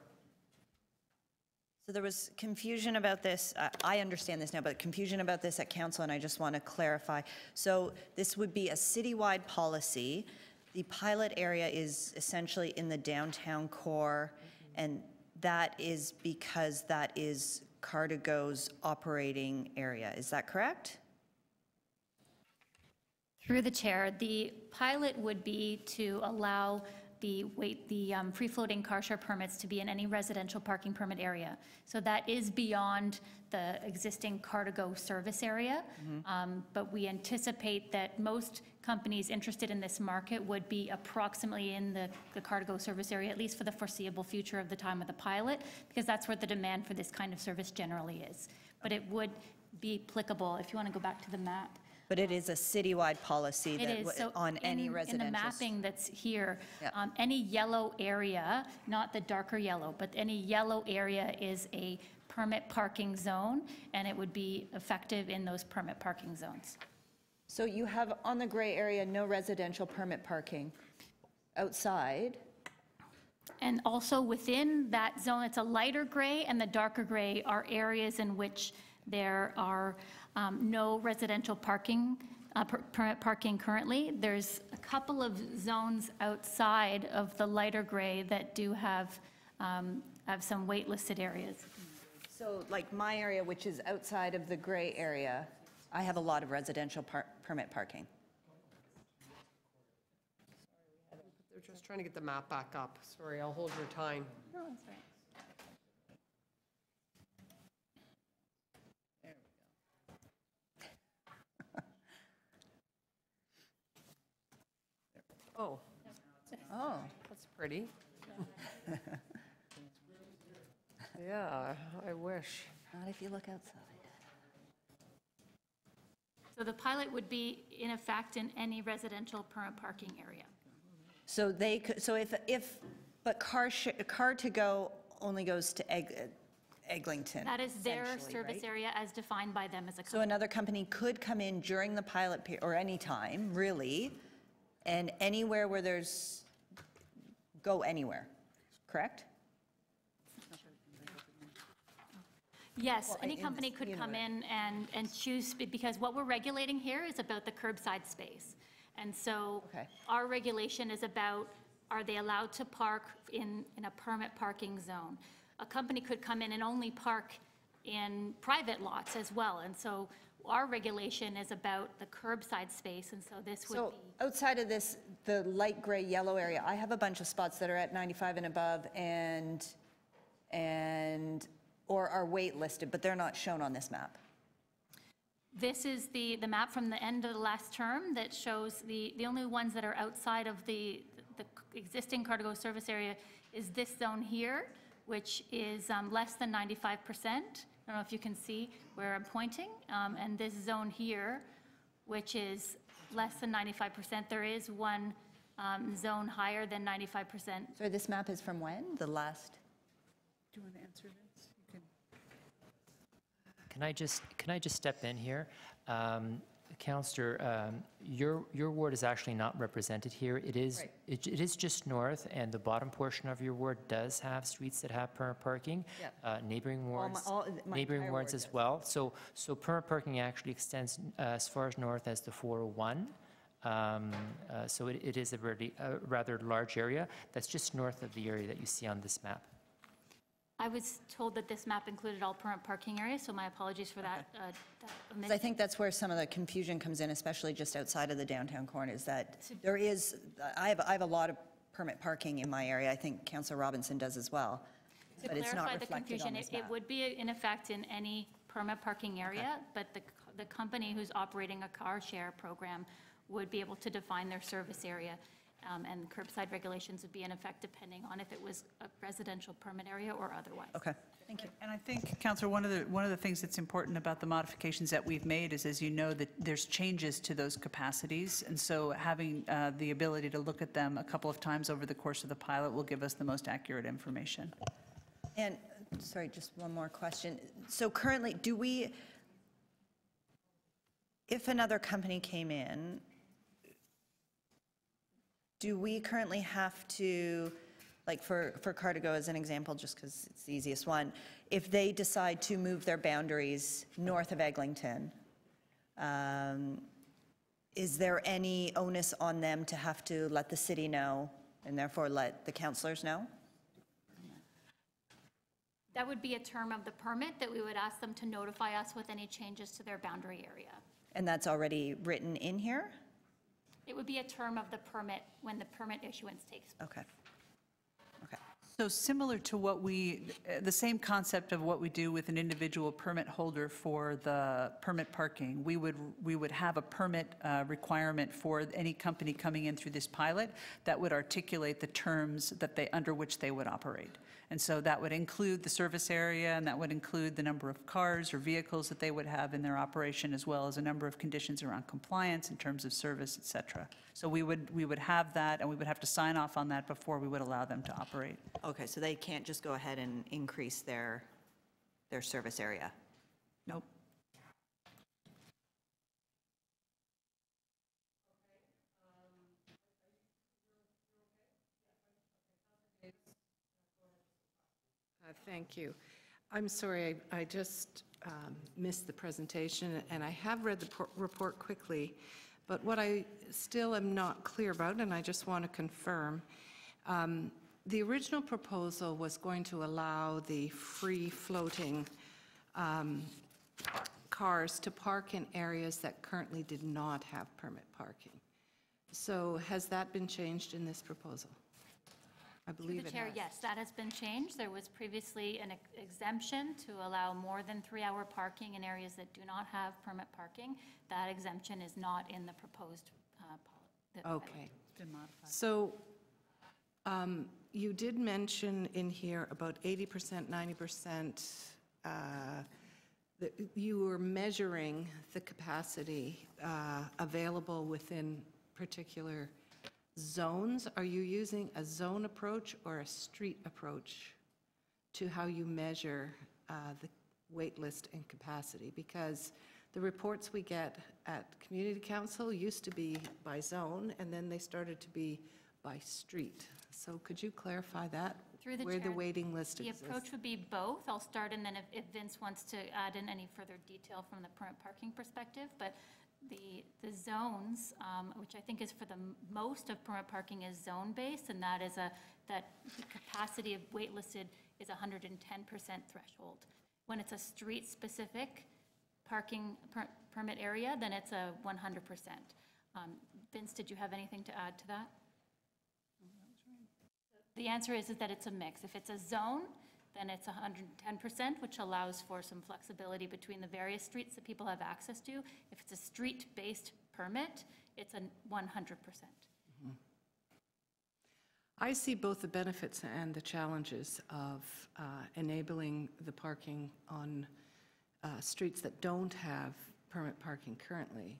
Speaker 4: So there was confusion about this. I understand this now, but confusion about this at council, and I just want to clarify. So this would be a citywide policy. The pilot area is essentially in the downtown core, and that is because that is Car2Go's operating area. Is that correct?
Speaker 11: Through the chair, the pilot would be to allow the free-floating car share permits to be in any residential parking permit area. So that is beyond the existing Car2Go service area. But we anticipate that most companies interested in this market would be approximately in the Car2Go service area, at least for the foreseeable future of the time of the pilot, because that's where the demand for this kind of service generally is. But it would be applicable, if you want to go back to the map.
Speaker 4: But it is a citywide policy that
Speaker 11: So
Speaker 4: on any residential.
Speaker 11: in the mapping that's here,
Speaker 4: Yep.
Speaker 11: Any yellow area, not the darker yellow, but any yellow area is a permit parking zone, and it would be effective in those permit parking zones.
Speaker 4: So you have on the gray area, no residential permit parking outside.
Speaker 11: And also within that zone, it's a lighter gray, and the darker gray are areas in which there are no residential parking, permit parking currently. There's a couple of zones outside of the lighter gray that do have some waitlisted areas.
Speaker 4: So like my area, which is outside of the gray area, I have a lot of residential permit parking.
Speaker 1: They're just trying to get the map back up. Sorry, I'll hold your time.
Speaker 4: No, that's right.
Speaker 1: Oh.
Speaker 4: Oh.
Speaker 1: That's pretty. Yeah, I wish.
Speaker 4: Not if you look outside.
Speaker 11: So the pilot would be in effect in any residential permit parking area.
Speaker 4: So they could, so but car to go only goes to Eglinton.
Speaker 11: That is their
Speaker 4: essentially,
Speaker 11: service
Speaker 4: right?
Speaker 11: area as defined by them as a
Speaker 4: So
Speaker 11: company.
Speaker 4: another company could come in during the pilot period, or any time, really, and anywhere where there's, go anywhere, correct?
Speaker 11: Yes, any
Speaker 4: in
Speaker 11: company
Speaker 4: this
Speaker 11: could come
Speaker 4: universe.
Speaker 11: in and choose, because what we're regulating here is about the curbside space. And so
Speaker 4: Okay.
Speaker 11: our regulation is about, are they allowed to park in a permit parking zone? A company could come in and only park in private lots as well. And so our regulation is about the curbside space, and so this would
Speaker 4: So
Speaker 11: be.
Speaker 4: outside of this, the light gray, yellow area, I have a bunch of spots that are at 95 and above or are waitlisted, but they're not shown on this map.
Speaker 11: This is the map from the end of the last term that shows the only ones that are outside of the existing car-to-go service area is this zone here, which is less than 95%. I don't know if you can see where I'm pointing. And this zone here, which is less than 95%. There is one zone higher than 95%.
Speaker 4: So this map is from when? The last?
Speaker 10: Do you want to answer this? You can.
Speaker 12: Can I just step in here? Counselor, your ward is actually not represented here. It is,
Speaker 4: Right.
Speaker 12: it is just north, and the bottom portion of your ward does have streets that have permit parking.
Speaker 4: Yep.
Speaker 12: Neighboring wards,
Speaker 4: my
Speaker 12: neighboring
Speaker 4: entire
Speaker 12: wards
Speaker 4: ward
Speaker 12: as
Speaker 4: does.
Speaker 12: well. So permit parking actually extends as far as north as the 401. So it is a rather large area that's just north of the area that you see on this map.
Speaker 11: I was told that this map included all permit parking areas, so my apologies for that. that
Speaker 4: I
Speaker 11: omission.
Speaker 4: think that's where some of the confusion comes in, especially just outside of the downtown core, is that there is, I have a lot of permit parking in my area. I think Councillor Robinson does as well.
Speaker 11: To
Speaker 4: But it's not
Speaker 11: clarify the
Speaker 4: reflected
Speaker 11: confusion,
Speaker 4: on this
Speaker 11: it
Speaker 4: map.
Speaker 11: would be in effect in any permit parking area, but the company who's operating a car share program would be able to define their service area, and curbside regulations would be in effect depending on if it was a residential permit area or otherwise.
Speaker 4: Okay, thank you.
Speaker 10: And I think, Councillor, one of the things that's important about the modifications that we've made is, as you know, that there's changes to those capacities. And so having the ability to look at them a couple of times over the course of the pilot will give us the most accurate information.
Speaker 4: And, sorry, just one more question. So currently, if another company came in, do we currently have to, like for Car2Go as an example, just because it's the easiest one, if they decide to move their boundaries north of Eglinton, is there any onus on them to have to let the city know and therefore let the councillors know?
Speaker 11: That would be a term of the permit that we would ask them to notify us with any changes to their boundary area.
Speaker 4: And that's already written in here?
Speaker 11: It would be a term of the permit when the permit issuance takes place.
Speaker 4: Okay. Okay.
Speaker 10: So similar to the same concept of what we do with an individual permit holder for the permit parking, we would have a permit requirement for any company coming in through this pilot that would articulate the terms under which they would operate. And so that would include the service area, and that would include the number of cars or vehicles that they would have in their operation, as well as a number of conditions around compliance in terms of service, et cetera. So we would have that, and we would have to sign off on that before we would allow them to operate.
Speaker 4: Okay, so they can't just go ahead and increase their service area?
Speaker 10: Nope.
Speaker 13: Thank you. I'm sorry, I just missed the presentation, and I have read the report quickly, but what I still am not clear about, and I just want to confirm, the original proposal was going to allow the free-floating cars to park in areas that currently did not have permit parking. So has that been changed in this proposal? I believe it has.
Speaker 11: Through the chair, yes, that has been changed. There was previously an exemption to allow more than 3-hour parking in areas that do not have permit parking. That exemption is not in the proposed pilot.
Speaker 13: Okay. So you did mention in here about 80%, 90%, that you were measuring the capacity available within particular zones. Are you using a zone approach or a street approach to how you measure the wait list and capacity? Because the reports we get at Community Council used to be by zone, and then they started to be by street. So could you clarify that?
Speaker 11: Through the
Speaker 13: where
Speaker 11: chair,
Speaker 13: the waiting list
Speaker 11: the
Speaker 13: exists?
Speaker 11: approach would be both. I'll start, and then if Vince wants to add in any further detail from the permit parking perspective, but the zones, which I think is for the most of permit parking, is zone-based, and that is that the capacity of waitlisted is 110% threshold. When it's a street-specific parking permit area, then it's a 100%. Vince, did you have anything to add to that? The answer is that it's a mix. If it's a zone, then it's 110%, which allows for some flexibility between the various streets that people have access to. If it's a street-based permit, it's a 100%.
Speaker 13: Mm-hmm. I see both the benefits and the challenges of enabling the parking on streets that don't have permit parking currently.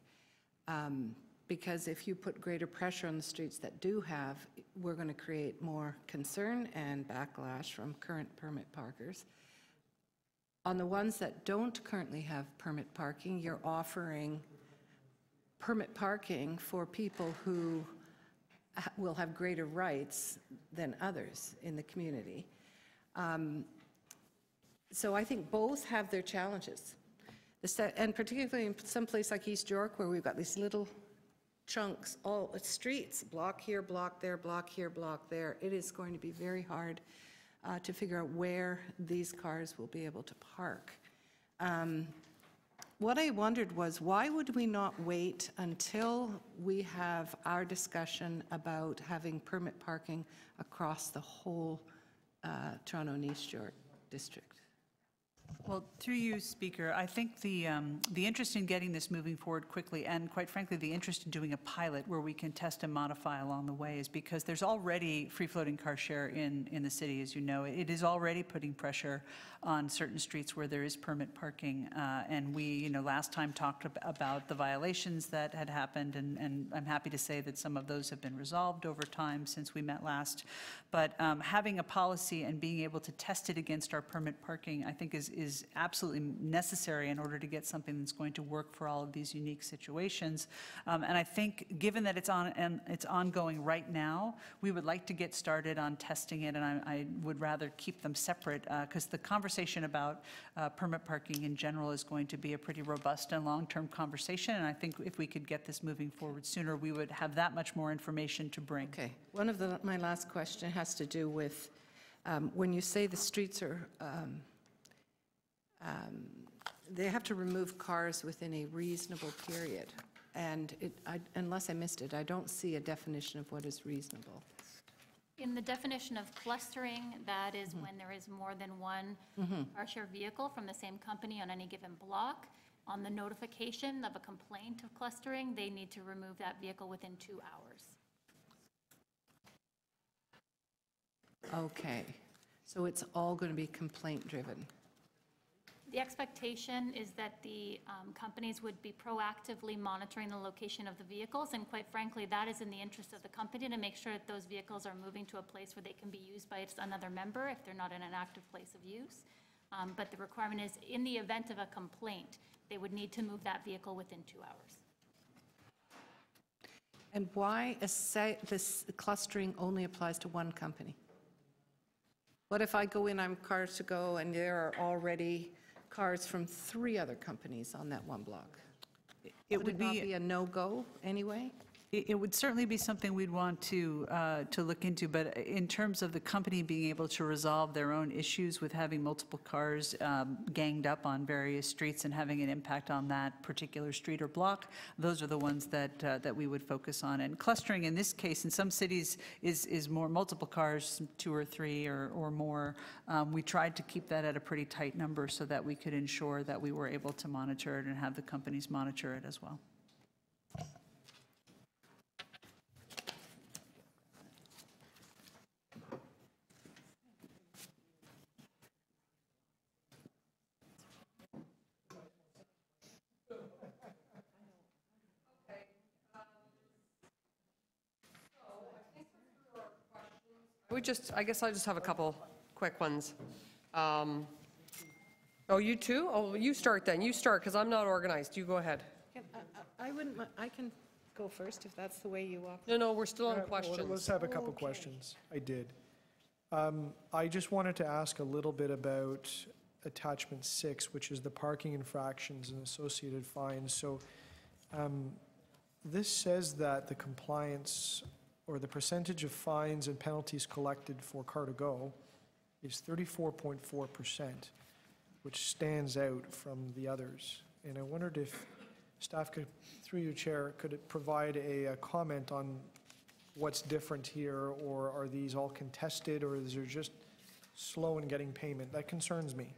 Speaker 13: Because if you put greater pressure on the streets that do have, we're going to create more concern and backlash from current permit parkers. On the ones that don't currently have permit parking, you're offering permit parking for people who will have greater rights than others in the community. So I think both have their challenges. And particularly in some place like East York, where we've got these little chunks, all streets, block here, block there, block here, block there. It is going to be very hard to figure out where these cars will be able to park. What I wondered was, why would we not wait until we have our discussion about having permit parking across the whole Toronto and East York district?
Speaker 10: Well, through you, Speaker, I think the interest in getting this moving forward quickly, and quite frankly, the interest in doing a pilot where we can test and modify along the way, is because there's already free-floating car share in the city, as you know. It is already putting pressure on certain streets where there is permit parking, and we, last time talked about the violations that had happened, and I'm happy to say that some of those have been resolved over time since we met last. But having a policy and being able to test it against our permit parking, I think is absolutely necessary in order to get something that's going to work for all of these unique situations. And I think, given that it's ongoing right now, we would like to get started on testing it, and I would rather keep them separate, because the conversation about permit parking in general is going to be a pretty robust and long-term conversation, and I think if we could get this moving forward sooner, we would have that much more information to bring.
Speaker 13: Okay. One of my last question has to do with when you say the streets are they have to remove cars within a reasonable period. And unless I missed it, I don't see a definition of what is reasonable.
Speaker 11: In the definition of clustering, that is when there is more than one car share vehicle from the same company on any given block. On the notification of a complaint of clustering, they need to remove that vehicle within 2 hours.
Speaker 13: Okay. So it's all going to be complaint-driven.
Speaker 11: The expectation is that the companies would be proactively monitoring the location of the vehicles, and quite frankly, that is in the interest of the company to make sure that those vehicles are moving to a place where they can be used by another member if they're not in an active place of use. But the requirement is, in the event of a complaint, they would need to move that vehicle within 2 hours.
Speaker 13: And why this clustering only applies to one company? What if I go in, I'm Cars to Go, and there are already cars from 3 other companies on that one block?
Speaker 10: It would
Speaker 13: not
Speaker 10: be,
Speaker 13: be a no-go anyway?
Speaker 10: it would certainly be something we'd want to look into, but in terms of the company being able to resolve their own issues with having multiple cars ganged up on various streets and having an impact on that particular street or block, those are the ones that we would focus on. And clustering in this case, in some cities, is more multiple cars, 2 or 3 or more. We tried to keep that at a pretty tight number so that we could ensure that we were able to monitor it and have the companies monitor it as well.
Speaker 1: I guess I just have a couple quick ones. Oh, you too? Oh, you start then. You start, because I'm not organized. You go ahead.
Speaker 13: I can go first if that's the way you walk.
Speaker 1: No, we're still on
Speaker 2: Well,
Speaker 1: questions.
Speaker 2: let's have a couple questions. I did. I just wanted to ask a little bit about attachment 6, which is the parking infractions and associated fines. So this says that the compliance or the percentage of fines and penalties collected for Car2Go is 34.4%, which stands out from the others. And I wondered if staff could, through your chair, could it provide a comment on what's different here, or are these all contested, or is there just slow in getting payment? That concerns me.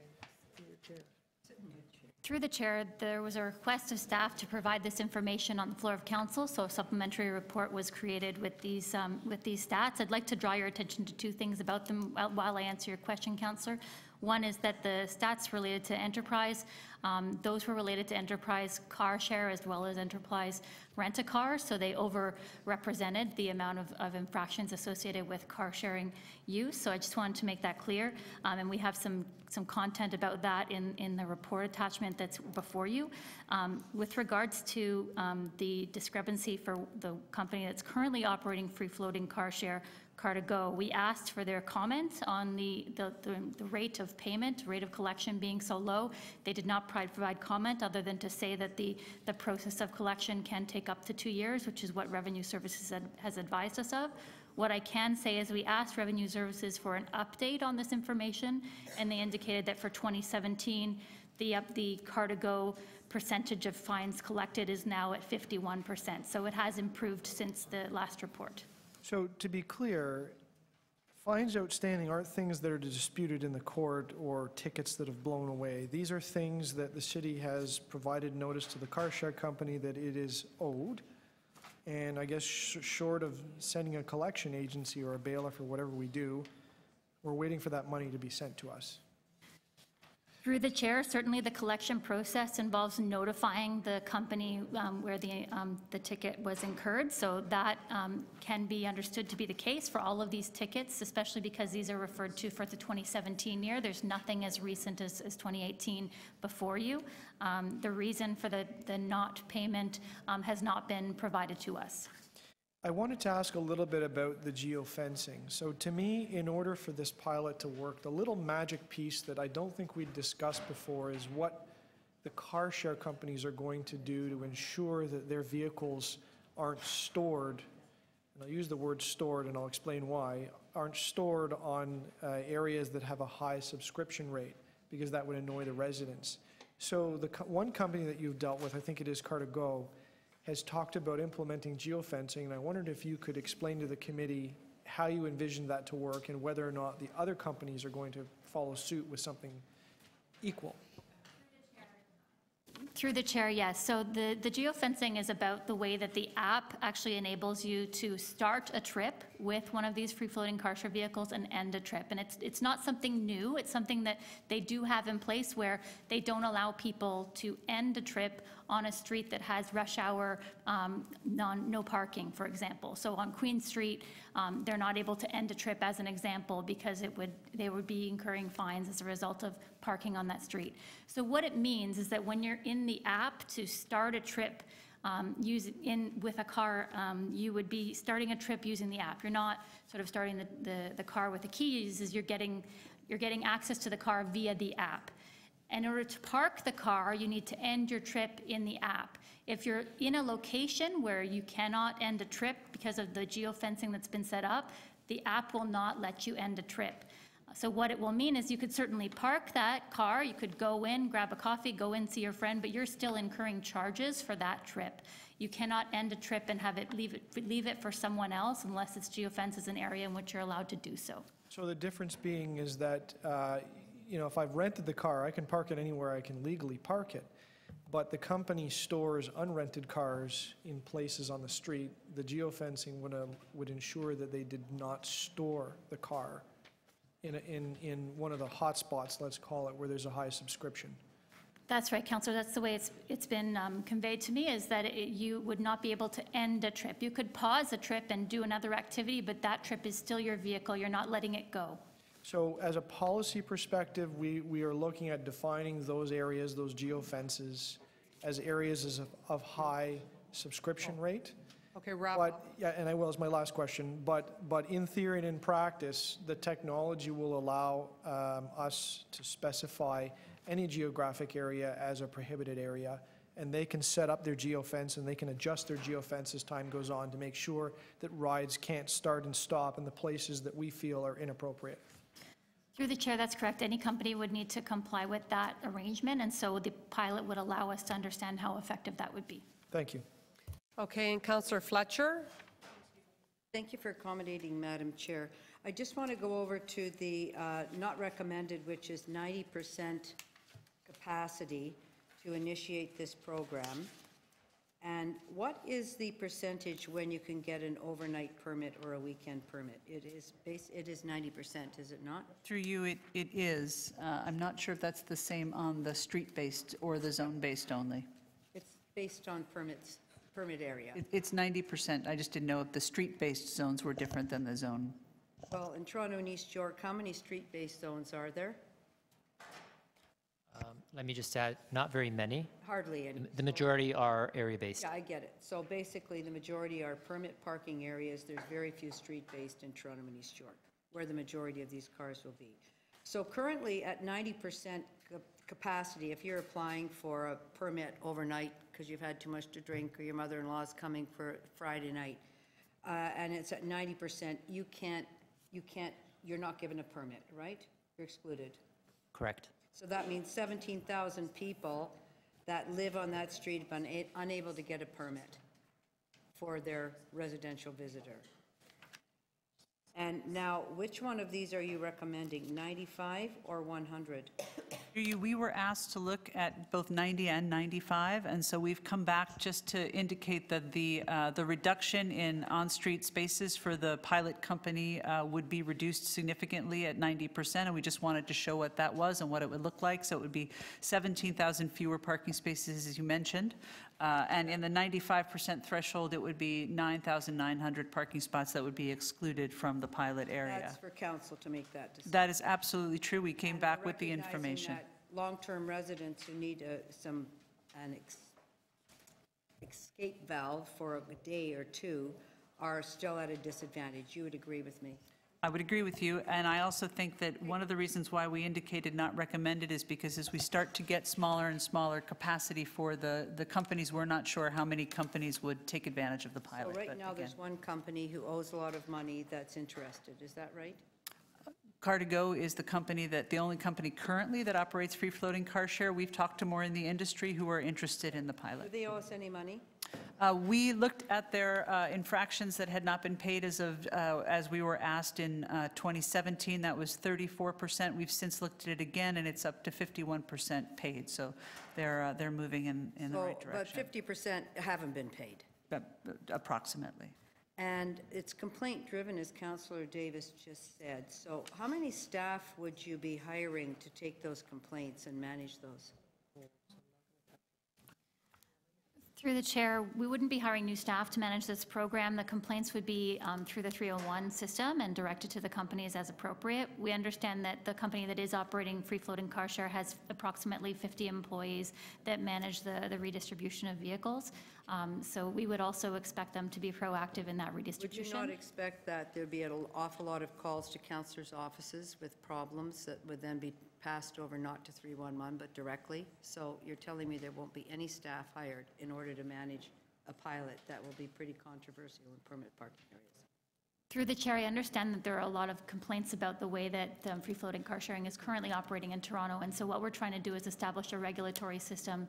Speaker 11: Through the chair, there was a request of staff to provide this information on the floor of council, so a supplementary report was created with these stats. I'd like to draw your attention to 2 things about them while I answer your question, Councillor. One is that the stats related to enterprise, those were related to enterprise car share as well as enterprise rent-a-car, so they overrepresented the amount of infractions associated with car sharing use. So I just wanted to make that clear, and we have some content about that in the report attachment that's before you. With regards to the discrepancy for the company that's currently operating free-floating car share, Car2Go, we asked for their comment on the rate of payment, rate of collection being so low. They did not provide comment other than to say that the process of collection can take up to 2 years, which is what Revenue Services has advised us of. What I can say is we asked Revenue Services for an update on this information, and they indicated that for 2017, the Car2Go percentage of fines collected is now at 51%. So it has improved since the last report.
Speaker 2: So to be clear, fines outstanding aren't things that are disputed in the court or tickets that have blown away. These are things that the city has provided notice to the car share company that it is owed. And I guess short of sending a collection agency or a bailiff or whatever we do, we're waiting for that money to be sent to us.
Speaker 11: Through the chair, certainly the collection process involves notifying the company where the ticket was incurred. So that can be understood to be the case for all of these tickets, especially because these are referred to for the 2017 year. There's nothing as recent as 2018 before you. The reason for the not payment has not been provided to us.
Speaker 2: I wanted to ask a little bit about the geofencing. So to me, in order for this pilot to work, the little magic piece that I don't think we'd discussed before is what the car share companies are going to do to ensure that their vehicles aren't stored, and I'll use the word stored and I'll explain why, aren't stored on areas that have a high subscription rate, because that would annoy the residents. So the one company that you've dealt with, I think it is Car2Go, has talked about implementing geofencing, and I wondered if you could explain to the committee how you envision that to work and whether or not the other companies are going to follow suit with something equal.
Speaker 11: Through the chair, yes. So the geofencing is about the way that the app actually enables you to start a trip with one of these free-floating car share vehicles and end a trip. And it's not something new. It's something that they do have in place where they don't allow people to end a trip on a street that has rush hour no parking, for example. So on Queen Street, they're not able to end a trip as an example because they would be incurring fines as a result of parking on that street. So what it means is that when you're in the app to start a trip with a car, you would be starting a trip using the app. You're not sort of starting the car with the keys, you're getting access to the car via the app. In order to park the car, you need to end your trip in the app. If you're in a location where you cannot end a trip because of the geofencing that's been set up, the app will not let you end a trip. So what it will mean is you could certainly park that car, you could go in, grab a coffee, go in, see your friend, but you're still incurring charges for that trip. You cannot end a trip and have it leave it for someone else unless it's geofence is an area in which you're allowed to do so.
Speaker 2: So the difference being is that, if I've rented the car, I can park it anywhere I can legally park it. But the company stores unrented cars in places on the street. The geofencing would ensure that they did not store the car in one of the hot spots, let's call it, where there's a high subscription.
Speaker 11: That's right, Councillor. That's the way it's been conveyed to me, is that you would not be able to end a trip. You could pause a trip and do another activity, but that trip is still your vehicle. You're not letting it go.
Speaker 2: So as a policy perspective, we are looking at defining those areas, those geofences, as areas of high subscription rate.
Speaker 1: Okay, wrap up.
Speaker 2: Yeah, and I will, as my last question, but in theory and in practice, the technology will allow us to specify any geographic area as a prohibited area, and they can set up their geofence and they can adjust their geofence as time goes on to make sure that rides can't start and stop in the places that we feel are inappropriate.
Speaker 11: Through the chair, that's correct. Any company would need to comply with that arrangement, and so the pilot would allow us to understand how effective that would be.
Speaker 2: Thank you.
Speaker 1: Okay, and Councillor Fletcher?
Speaker 14: Thank you for accommodating, Madam Chair. I just want to go over to the not recommended, which is 90% capacity to initiate this program. And what is the percentage when you can get an overnight permit or a weekend permit? It is 90%, is it not?
Speaker 10: Through you, it is. I'm not sure if that's the same on the street-based or the zone-based only.
Speaker 14: It's based on permit area.
Speaker 10: It's 90%. I just didn't know if the street-based zones were different than the zone.
Speaker 14: Well, in Toronto and East York, how many street-based zones are there?
Speaker 12: Let me just add, not very many.
Speaker 14: Hardly any.
Speaker 12: The majority are area-based.
Speaker 14: Yeah, I get it. So basically, the majority are permit parking areas. There's very few street-based in Toronto and East York, where the majority of these cars will be. So currently, at 90% capacity, if you're applying for a permit overnight because you've had too much to drink or your mother-in-law is coming for Friday night, and it's at 90%, you're not given a permit, right? You're excluded.
Speaker 12: Correct.
Speaker 14: So that means 17,000 people that live on that street are unable to get a permit for their residential visitor. And now, which one of these are you recommending, 95 or 100?
Speaker 10: We were asked to look at both 90 and 95, and so we've come back just to indicate that the reduction in on-street spaces for the pilot company would be reduced significantly at 90%, and we just wanted to show what that was and what it would look like. So it would be 17,000 fewer parking spaces, as you mentioned, and in the 95% threshold, it would be 9,900 parking spots that would be excluded from the pilot area.
Speaker 14: That's for council to make that decision.
Speaker 10: That is absolutely true. We came back with the information.
Speaker 14: Long-term residents who need an escape valve for a day or two are still at a disadvantage. You would agree with me?
Speaker 10: I would agree with you, and I also think that one of the reasons why we indicated not recommended is because as we start to get smaller and smaller capacity for the companies, we're not sure how many companies would take advantage of the pilot.
Speaker 14: So right now, there's one company who owes a lot of money that's interested. Is that right?
Speaker 10: Car2Go is the only company currently that operates free-floating car share. We've talked to more in the industry who are interested in the pilot.
Speaker 14: Do they owe us any money?
Speaker 10: We looked at their infractions that had not been paid as we were asked in 2017. That was 34%. We've since looked at it again, and it's up to 51% paid. So they're moving in the right direction.
Speaker 14: But 50% haven't been paid?
Speaker 10: Approximately.
Speaker 14: And it's complaint-driven, as Councillor Davis just said. So how many staff would you be hiring to take those complaints and manage those?
Speaker 11: Through the chair, we wouldn't be hiring new staff to manage this program. The complaints would be through the 301 system and directed to the companies as appropriate. We understand that the company that is operating free-floating car share has approximately 50 employees that manage the redistribution of vehicles. So we would also expect them to be proactive in that
Speaker 14: Would
Speaker 11: redistribution.
Speaker 14: you not expect that there'd be an awful lot of calls to counselors' offices with problems that would then be passed over not to 311, but directly? So you're telling me there won't be any staff hired in order to manage a pilot that will be pretty controversial in permit parking areas?
Speaker 11: Through the chair, I understand that there are a lot of complaints about the way that free-floating car sharing is currently operating in Toronto, and so what we're trying to do is establish a regulatory system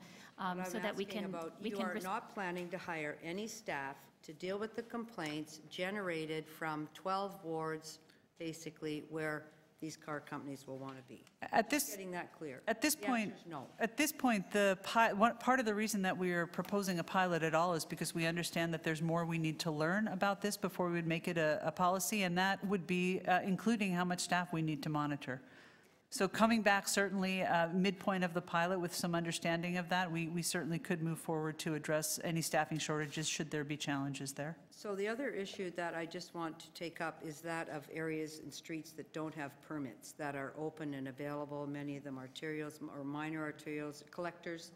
Speaker 11: so that we can...
Speaker 14: You are not planning to hire any staff to deal with the complaints generated from 12 wards, basically, where these car companies will want to be. Getting that clear.
Speaker 10: At this
Speaker 14: The
Speaker 10: point,
Speaker 14: answer is no.
Speaker 10: at this point, part of the reason that we are proposing a pilot at all is because we understand that there's more we need to learn about this before we would make it a policy, and that would be including how much staff we need to monitor. So coming back certainly midpoint of the pilot with some understanding of that, we certainly could move forward to address any staffing shortages should there be challenges there.
Speaker 14: So the other issue that I just want to take up is that of areas and streets that don't have permits, that are open and available. Many of them are arterials or minor arterials, collectors,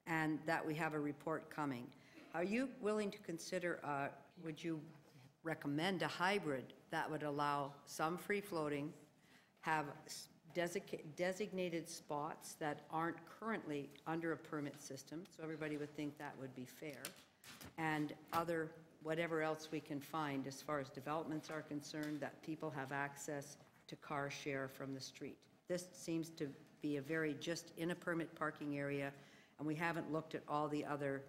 Speaker 14: and that we have a report coming. Are you willing to consider, would you recommend a hybrid that would allow some free-floating, have designated spots that aren't currently under a permit system, so everybody would think that would be fair, and whatever else we can find as far as developments are concerned, that people have access to car share from the street. This seems to be a very just in a permit parking area, and we haven't looked at all the other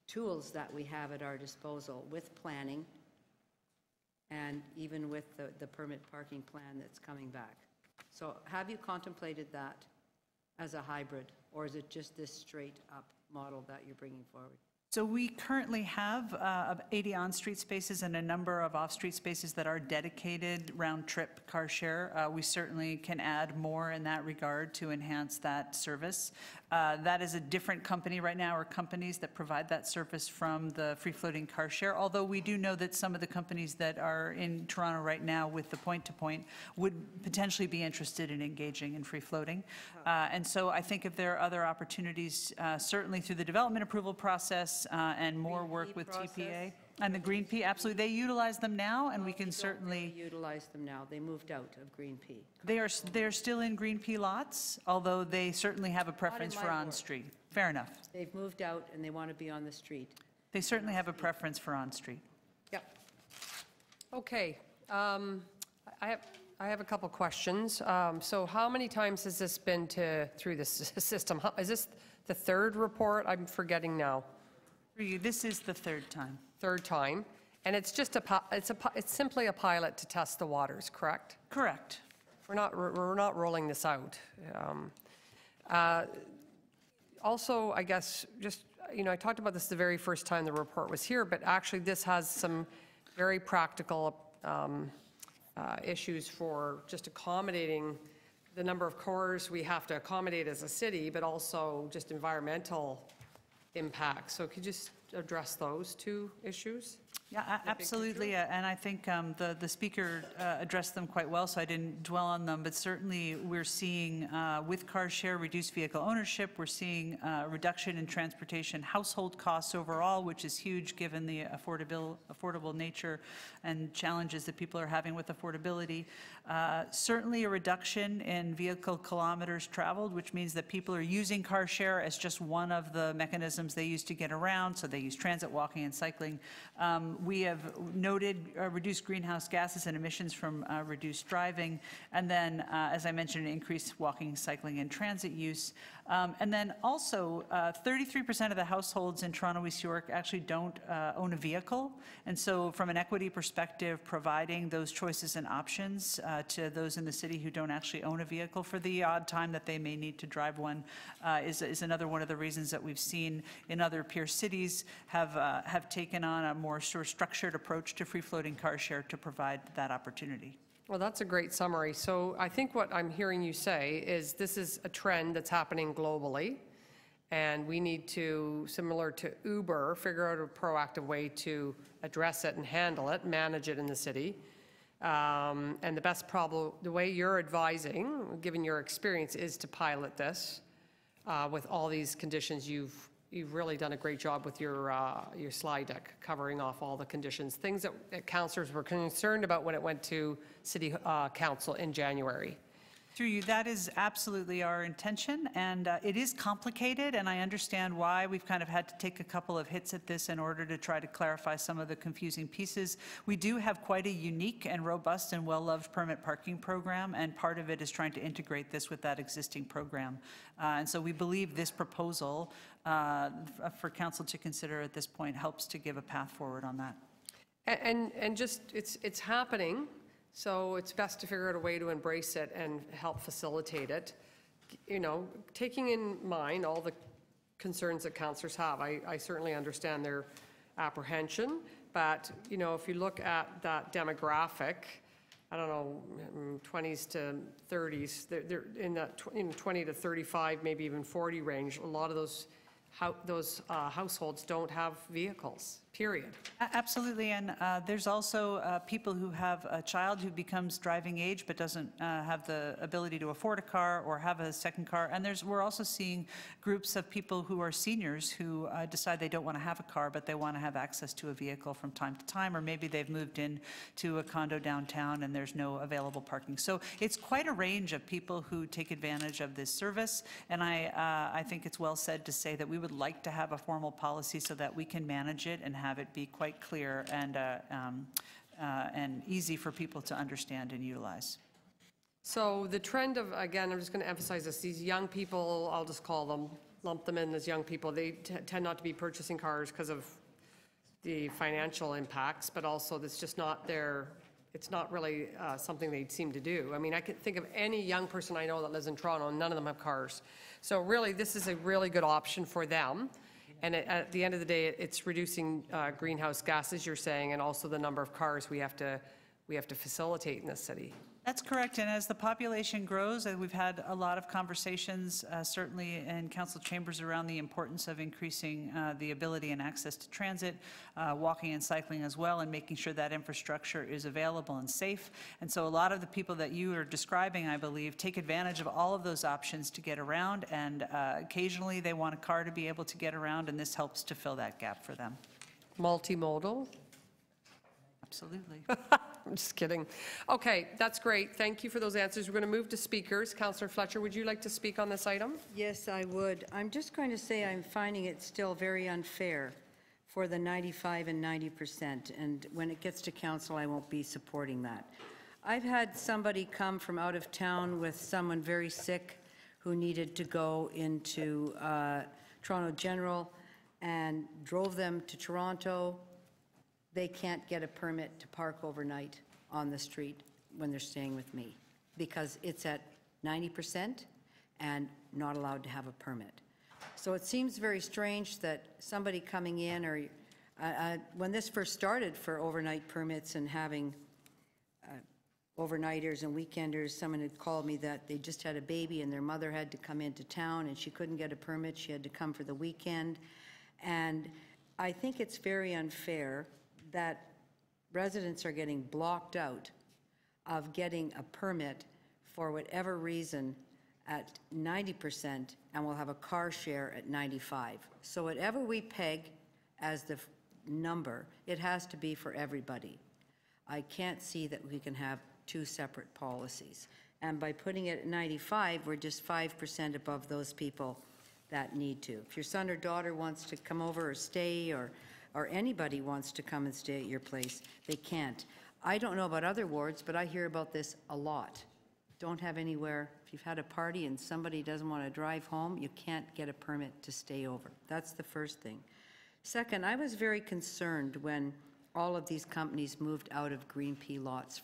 Speaker 14: tools that we have at our disposal with planning and even with the permit parking plan that's coming back. So have you contemplated that as a hybrid, or is it just this straight-up model that you're bringing forward?
Speaker 10: So we currently have 80 on-street spaces and a number of off-street spaces that are dedicated round-trip car share. We certainly can add more in that regard to enhance that service. That is a different company right now, or companies that provide that service from the free-floating car share, although we do know that some of the companies that are in Toronto right now with the point-to-point would potentially be interested in engaging in free-floating. And so I think if there are other opportunities, certainly through the development approval process, and more work with TPA. And the Green P, absolutely. They utilize them now, and we can certainly...
Speaker 14: They utilize them now. They moved out of Green P.
Speaker 10: They are still in Green P lots, although they certainly have a preference for on-street. Fair enough.
Speaker 14: They've moved out, and they want to be on the street.
Speaker 10: They certainly have a preference for on-street.
Speaker 14: Yep.
Speaker 1: Okay. I have a couple questions. So how many times has this been through this system? Is this the third report? I'm forgetting now.
Speaker 10: This is the third time.
Speaker 1: Third time. And it's just it's simply a pilot to test the waters, correct?
Speaker 10: Correct.
Speaker 1: We're not rolling this out. Also, I guess, just, I talked about this the very first time the report was here, but actually this has some very practical issues for just accommodating the number of cars we have to accommodate as a city, but also just environmental impacts. So could you just address those two issues?
Speaker 10: Yeah, absolutely, and I think the speaker addressed them quite well, so I didn't dwell on them, but certainly we're seeing with car share reduced vehicle ownership, we're seeing reduction in transportation household costs overall, which is huge given the affordable nature and challenges that people are having with affordability. Certainly a reduction in vehicle kilometers traveled, which means that people are using car share as just one of the mechanisms they use to get around, so they use transit, walking, and cycling. We have noted reduced greenhouse gases and emissions from reduced driving, and then, as I mentioned, increased walking, cycling, and transit use. And then also, 33% of the households in Toronto East York actually don't own a vehicle, and so from an equity perspective, providing those choices and options to those in the city who don't actually own a vehicle for the odd time that they may need to drive one is another one of the reasons that we've seen in other peer cities have taken on a more sort of structured approach to free-floating car share to provide that opportunity.
Speaker 1: Well, that's a great summary. So I think what I'm hearing you say is this is a trend that's happening globally, and we need to, similar to Uber, figure out a proactive way to address it and handle it, manage it in the city. And the way you're advising, given your experience, is to pilot this with all these conditions you've you've really done a great job with your slide deck, covering off all the conditions, things that councillors were concerned about when it went to City Council in January.
Speaker 10: Through you, that is absolutely our intention, and it is complicated, and I understand why we've kind of had to take a couple of hits at this in order to try to clarify some of the confusing pieces. We do have quite a unique and robust and well-loved permit parking program, and part of it is trying to integrate this with that existing program. And so we believe this proposal for council to consider at this point helps to give a path forward on that.
Speaker 1: And just, it's happening. So it's best to figure out a way to embrace it and help facilitate it. You know, taking in mind all the concerns that councillors have. I certainly understand their apprehension, but, you know, if you look at that demographic, I don't know, 20s to 30s, they're in that 20 to 35, maybe even 40 range. A lot of those households don't have vehicles, period.
Speaker 10: Absolutely, and there's also people who have a child who becomes driving age but doesn't have the ability to afford a car or have a second car, and we're also seeing groups of people who are seniors who decide they don't want to have a car but they want to have access to a vehicle from time to time, or maybe they've moved in to a condo downtown and there's no available parking. So it's quite a range of people who take advantage of this service, and I think it's well said to say that we would like to have a formal policy so that we can manage it and have it be quite clear and easy for people to understand and utilize.
Speaker 1: So the trend of, again, I'm just going to emphasize this, these young people, I'll just call them, lump them in as young people, they tend not to be purchasing cars because of the financial impacts, but also it's just not it's not really something they seem to do. I mean, I can think of any young person I know that lives in Toronto, and none of them have cars. So really, this is a really good option for them. And at the end of the day, it's reducing greenhouse gases, you're saying, and also the number of cars we have to facilitate in this city.
Speaker 10: That's correct, and as the population grows, and we've had a lot of conversations, certainly in council chambers, around the importance of increasing the ability and access to transit, walking and cycling as well, and making sure that infrastructure is available and safe. And so a lot of the people that you are describing, I believe, take advantage of all of those options to get around, and occasionally they want a car to be able to get around, and this helps to fill that gap for them.
Speaker 1: Multimodal?
Speaker 10: Absolutely.
Speaker 1: I'm just kidding. Okay, that's great. Thank you for those answers. We're going to move to speakers. Councillor Fletcher, would you like to speak on this item?
Speaker 14: Yes, I would. I'm just going to say I'm finding it still very unfair for the 95 and 90%, and when it gets to council, I won't be supporting that. I've had somebody come from out of town with someone very sick who needed to go into Toronto General and drove them to Toronto. They can't get a permit to park overnight on the street when they're staying with me because it's at 90% and not allowed to have a permit. So it seems very strange that somebody coming in, or when this first started for overnight permits and having overnighters and weekenders, someone had called me that they just had a baby and their mother had to come into town and she couldn't get a permit. She had to come for the weekend. And I think it's very unfair that residents are getting blocked out of getting a permit for whatever reason at 90% and will have a car share at 95. So whatever we peg as the number, it has to be for everybody. I can't see that we can have two separate policies. And by putting it at 95, we're just 5% above those people that need to. If your son or daughter wants to come over or stay, or anybody wants to come and stay at your place, they can't. I don't know about other wards, but I hear about this a lot. Don't have anywhere, if you've had a party and somebody doesn't want to drive home, you can't get a permit to stay over. That's the first thing. Second, I was very concerned when all of these companies moved out of green pea lots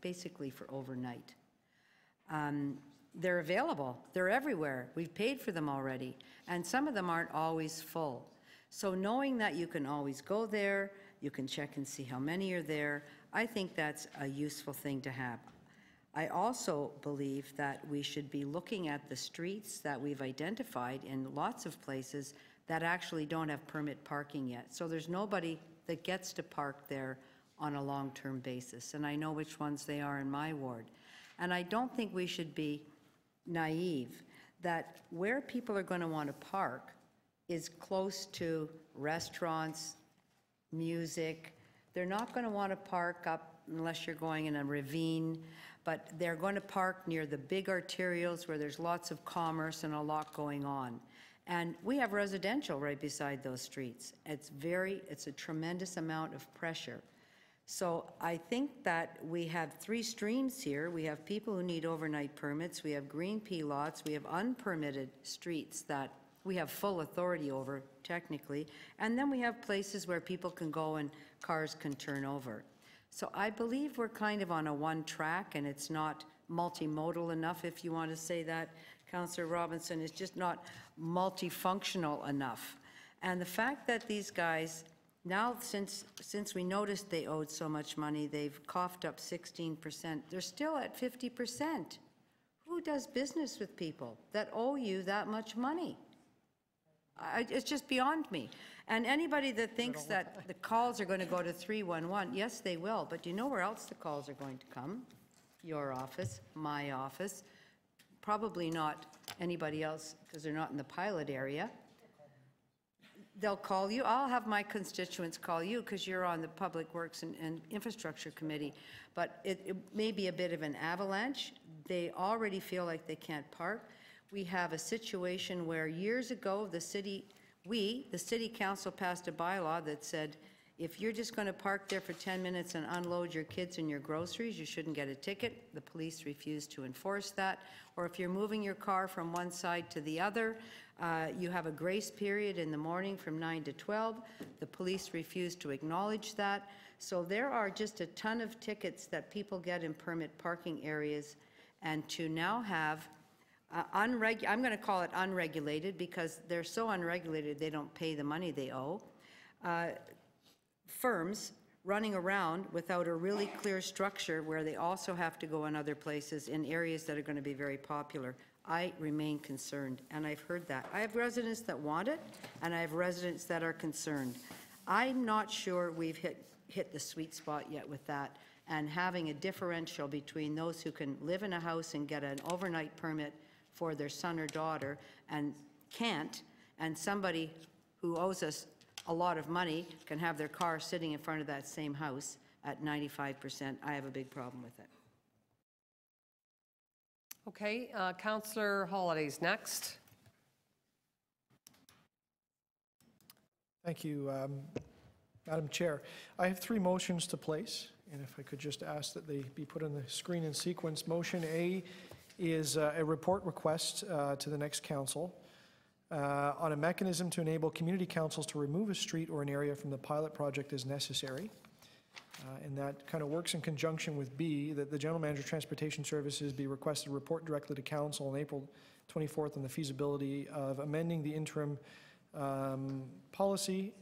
Speaker 14: basically for overnight. They're available, they're everywhere. We've paid for them already, and some of them aren't always full. So knowing that you can always go there, you can check and see how many are there, I think that's a useful thing to have. I also believe that we should be looking at the streets that we've identified in lots of places that actually don't have permit parking yet. So there's nobody that gets to park there on a long-term basis, and I know which ones they are in my ward. And I don't think we should be naive that where people are going to want to park is close to restaurants, music. They're not going to want to park up unless you're going in a ravine, but they're going to park near the big arterials where there's lots of commerce and a lot going on. And we have residential right beside those streets. It's a tremendous amount of pressure. So I think that we have three streams here. We have people who need overnight permits. We have green P lots. We have unpermitted streets that we have full authority over, technically. And then we have places where people can go and cars can turn over. So I believe we're kind of on a one track, and it's not multimodal enough, if you want to say that, Councillor Robinson. It's just not multifunctional enough. And the fact that these guys, now since we noticed they owed so much money, they've coughed up 16%. They're still at 50%. Who does business with people that owe you that much money? It's just beyond me. And anybody that thinks that the calls are going to go to 311, yes, they will. But do you know where else the calls are going to come? Your office, my office. Probably not anybody else because they're not in the pilot area. They'll call you. I'll have my constituents call you because you're on the Public Works and Infrastructure Committee. But it may be a bit of an avalanche. They already feel like they can't park. We have a situation where years ago the city council passed a bylaw that said if you're just going to park there for 10 minutes and unload your kids and your groceries, you shouldn't get a ticket. The police refused to enforce that. Or if you're moving your car from one side to the other, you have a grace period in the morning from 9 to 12. The police refused to acknowledge that. So there are just a ton of tickets that people get in permit parking areas, and to now have I'm going to call it unregulated because they're so unregulated they don't pay the money they owe. Firms running around without a really clear structure where they also have to go in other places in areas that are going to be very popular. I remain concerned, and I've heard that. I have residents that want it, and I have residents that are concerned. I'm not sure we've hit the sweet spot yet with that, and having a differential between those who can live in a house and get an overnight permit for their son or daughter and can't, and somebody who owes us a lot of money can have their car sitting in front of that same house at 95%. I have a big problem with it.
Speaker 1: Okay, Councillor Holiday's next.
Speaker 2: Thank you, Madam Chair. I have three motions to place, and if I could just ask that they be put on the screen in sequence. Motion A is a report request to the next council on a mechanism to enable community councils to remove a street or an area from the pilot project as necessary. And that kind of works in conjunction with B, that the General Manager of Transportation Services be requested to report directly to Council on April 24th on the feasibility of amending the interim policy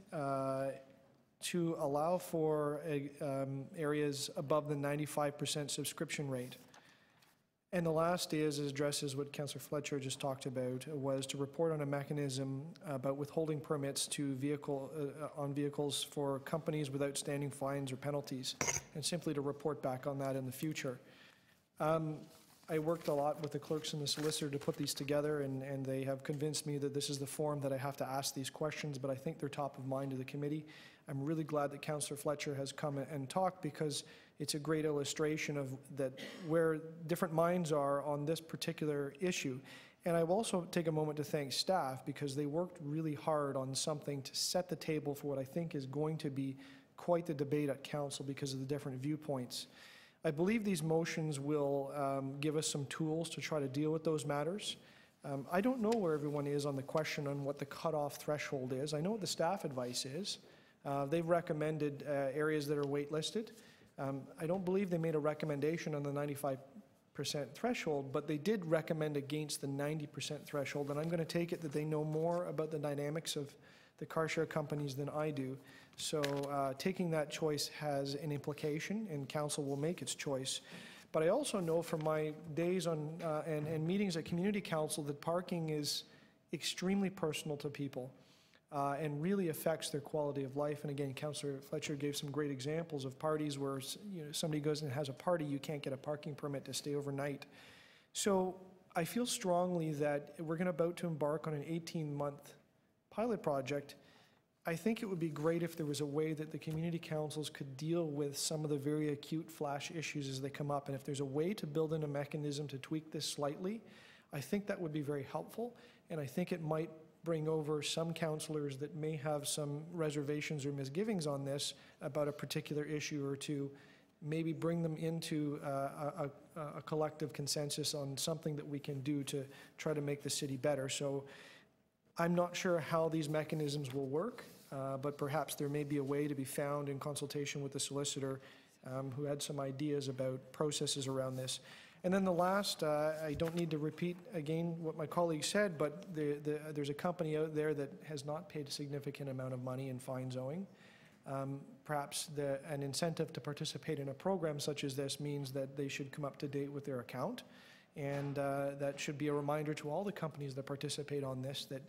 Speaker 2: to allow for areas above the 95% subscription rate. And the last is addresses what Councillor Fletcher just talked about, was to report on a mechanism about withholding permits to on vehicles for companies with outstanding fines or penalties, and simply to report back on that in the future. I worked a lot with the clerks and the solicitor to put these together, and they have convinced me that this is the form that I have to ask these questions, but I think they're top of mind to the committee. I'm really glad that Councillor Fletcher has come and talked, because it's a great illustration of that where different minds are on this particular issue. And I will also take a moment to thank staff, because they worked really hard on something to set the table for what I think is going to be quite the debate at council because of the different viewpoints. I believe these motions will give us some tools to try to deal with those matters. I don't know where everyone is on the question on what the cutoff threshold is. I know what the staff advice is. They've recommended areas that are waitlisted. I don't believe they made a recommendation on the 95% threshold, but they did recommend against the 90% threshold, and I'm going to take it that they know more about the dynamics of the car share companies than I do. So taking that choice has an implication, and council will make its choice. But I also know from my days on and meetings at community council that parking is extremely personal to people. And really affects their quality of life. And again, Councillor Fletcher gave some great examples of parties where somebody goes and has a party, you can't get a parking permit to stay overnight. So I feel strongly that we're about to embark on an 18-month pilot project, I think it would be great if there was a way that the community councils could deal with some of the very acute flash issues as they come up. And if there's a way to build in a mechanism to tweak this slightly, I think that would be very helpful. And I think it might bring over some councillors that may have some reservations or misgivings on this about a particular issue or two, maybe bring them into a collective consensus on something that we can do to try to make the city better. So I'm not sure how these mechanisms will work, but perhaps there may be a way to be found in consultation with the solicitor who had some ideas about processes around this. And then the last, I don't need to repeat again what my colleague said, but there's a company out there that has not paid a significant amount of money in fines owing. Perhaps an incentive to participate in a program such as this means that they should come up to date with their account. And that should be a reminder to all the companies that participate on this that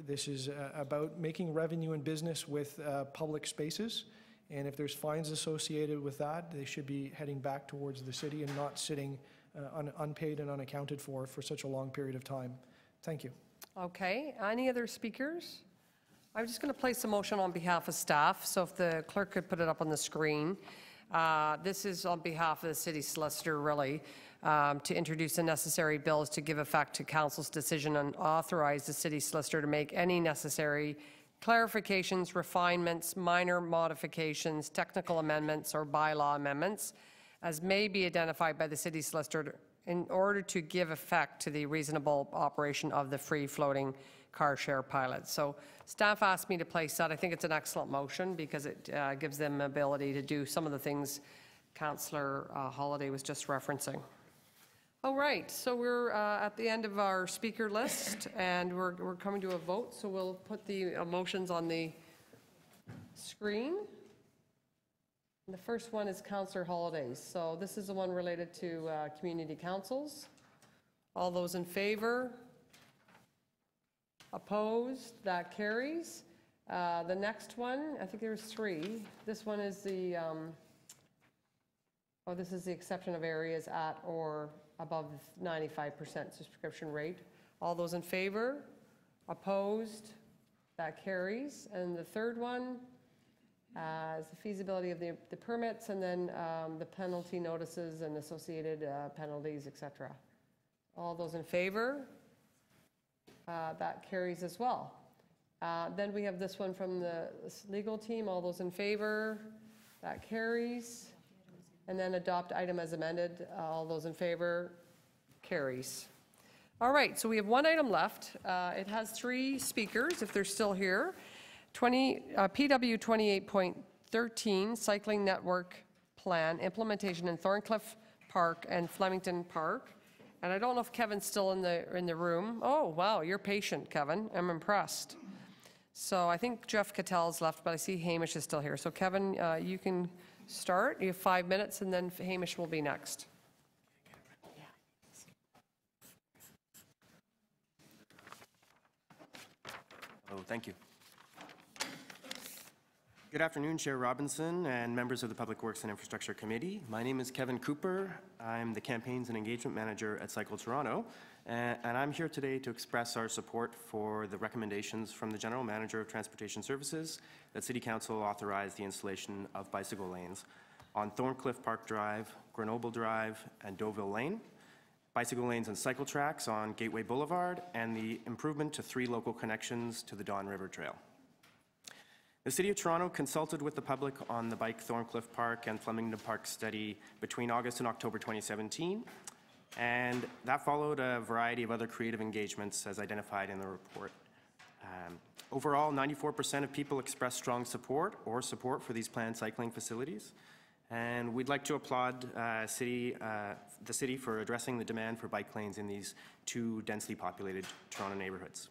Speaker 2: this is about making revenue in business with public spaces. And if there's fines associated with that, they should be heading back towards the city and not sitting unpaid and unaccounted for such a long period of time. Thank you.
Speaker 1: Okay, any other speakers? I'm just going to place a motion on behalf of staff, so if the clerk could put it up on the screen. This is on behalf of the city solicitor, really, to introduce the necessary bills to give effect to council's decision and authorize the city solicitor to make any necessary clarifications, refinements, minor modifications, technical amendments, or bylaw amendments, as may be identified by the city solicitor in order to give effect to the reasonable operation of the free-floating car share pilot. So staff asked me to place that. I think it's an excellent motion because it gives them ability to do some of the things Councillor Holiday was just referencing. All right, so we're at the end of our speaker list, and we're coming to a vote, so we'll put the motions on the screen. And the first one is Councillor Holiday's. So this is the one related to community councils. All those in favor? Opposed? That carries. The next one, I think there's three. This one is the, this is the exception of areas at or above 95% subscription rate. All those in favor? Opposed? That carries. And the third one is the feasibility of the permits, and then the penalty notices and associated penalties, etc. All those in favor? That carries as well. Then we have this one from the legal team. All those in favor? That carries. And then adopt item as amended. All those in favor? Carries. All right, so we have one item left. It has three speakers, if they're still here. PW 28.13, Cycling Network Plan, Implementation in Thorncliffe Park and Flemington Park. And I don't know if Kevin's still in the room. Oh, wow, you're patient, Kevin. I'm impressed. So I think Jeff Cattell's left, but I see Hamish is still here. So Kevin, you can start. You have 5 minutes, and then Hamish will be next.
Speaker 15: Oh, thank you. Good afternoon, Chair Robinson and members of the Public Works and Infrastructure Committee. My name is Kevin Cooper. I'm the Campaigns and Engagement Manager at Cycle Toronto, and I'm here today to express our support for the recommendations from the General Manager of Transportation Services that City Council authorized the installation of bicycle lanes on Thorncliffe Park Drive, Grenoble Drive, and Deauville Lane, bicycle lanes and cycle tracks on Gateway Boulevard, and the improvement to 3 local connections to the Don River Trail. The City of Toronto consulted with the public on the Bike Thorncliffe Park and Flemington Park study between August and October 2017, and that followed a variety of other creative engagements as identified in the report. Overall, 94% of people expressed strong support for these planned cycling facilities, and we'd like to applaud the city for addressing the demand for bike lanes in these 2 densely populated Toronto neighborhoods.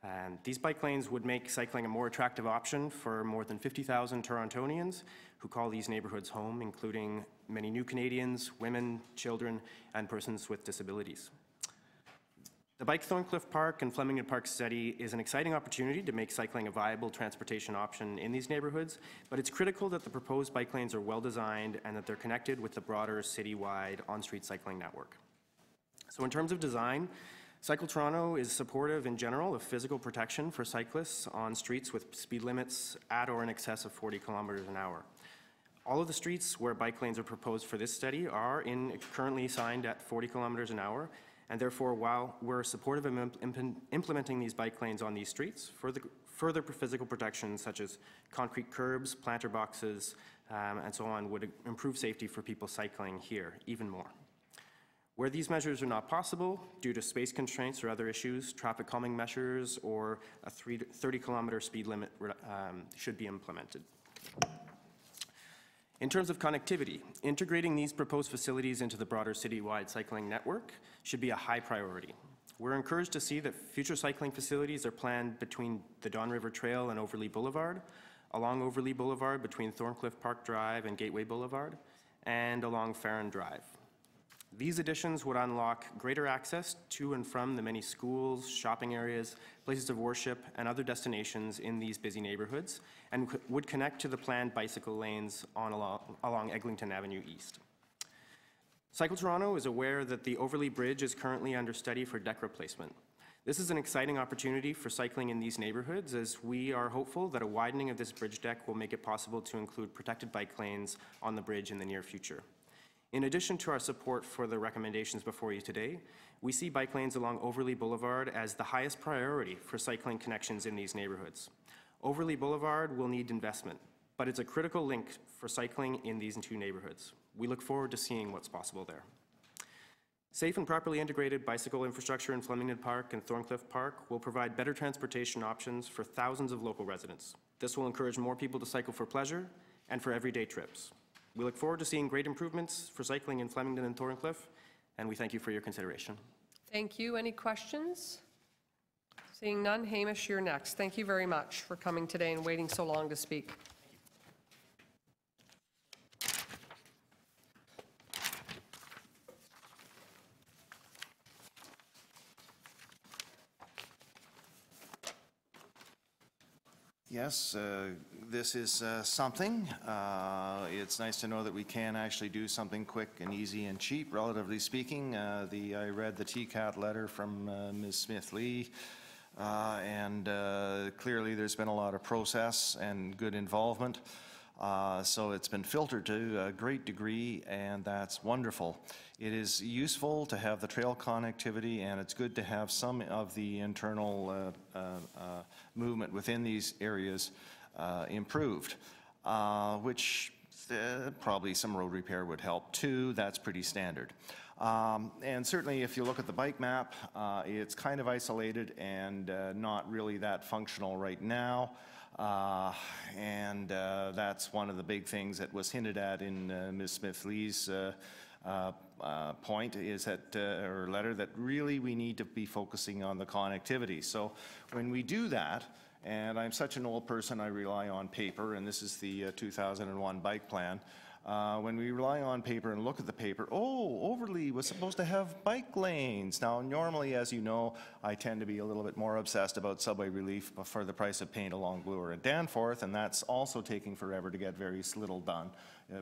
Speaker 15: And these bike lanes would make cycling a more attractive option for more than 50,000 Torontonians who call these neighborhoods home, including many new Canadians, women, children, and persons with disabilities. The Bike Thorncliffe Park and Flemington Park study is an exciting opportunity to make cycling a viable transportation option in these neighborhoods, but it's critical that the proposed bike lanes are well designed and that they're connected with the broader citywide on-street cycling network. So in terms of design, Cycle Toronto is supportive in general of physical protection for cyclists on streets with speed limits at or in excess of 40 kilometers an hour. All of the streets where bike lanes are proposed for this study are currently signed at 40 kilometers an hour, and therefore, while we're supportive of implementing these bike lanes on these streets, further physical protections such as concrete curbs, planter boxes, and so on would improve safety for people cycling here even more. Where these measures are not possible due to space constraints or other issues, traffic calming measures or a 30-kilometer speed limit should be implemented. In terms of connectivity, integrating these proposed facilities into the broader citywide cycling network should be a high priority. We're encouraged to see that future cycling facilities are planned between the Don River Trail and Overlea Boulevard, along Overlea Boulevard between Thorncliffe Park Drive and Gateway Boulevard, and along Farron Drive. These additions would unlock greater access to and from the many schools, shopping areas, places of worship, and other destinations in these busy neighborhoods, and would connect to the planned bicycle lanes along Eglinton Avenue East. Cycle Toronto is aware that the Overlea Bridge is currently under study for deck replacement. This is an exciting opportunity for cycling in these neighborhoods, as we are hopeful that a widening of this bridge deck will make it possible to include protected bike lanes on the bridge in the near future. In addition to our support for the recommendations before you today, we see bike lanes along Overlea Boulevard as the highest priority for cycling connections in these neighborhoods. Overlea Boulevard will need investment, but it's a critical link for cycling in these two neighborhoods. We look forward to seeing what's possible there. Safe and properly integrated bicycle infrastructure in Flemington Park and Thorncliffe Park will provide better transportation options for thousands of local residents. This will encourage more people to cycle for pleasure and for everyday trips. We look forward to seeing great improvements for cycling in Flemington and Thorncliffe, and we thank you for your consideration.
Speaker 1: Thank you. Any questions? Seeing none, Hamish, you're next. Thank you very much for coming today and waiting so long to speak.
Speaker 6: Yes, this is something. It's nice to know that we can actually do something quick and easy and cheap, relatively speaking. I read the TCAT letter from Ms. Smith-Lee, and clearly there's been a lot of process and good involvement. So it's been filtered to a great degree, and that's wonderful. It is useful to have the trail connectivity, and it's good to have some of the internal movement within these areas improved, which probably some road repair would help too. That's pretty standard. And certainly if you look at the bike map, it's kind of isolated and not really that functional right now. That's one of the big things that was hinted at in Ms. Smith-Lee's point is that, or letter, that really we need to be focusing on the connectivity. So when we do that, and I'm such an old person, I rely on paper, and this is the 2001 bike plan. When we rely on paper and look at the paper, Overlea was supposed to have bike lanes. Now, normally, as you know, I tend to be a little bit more obsessed about subway relief for the price of paint along Bloor and Danforth, and that's also taking forever to get very little done.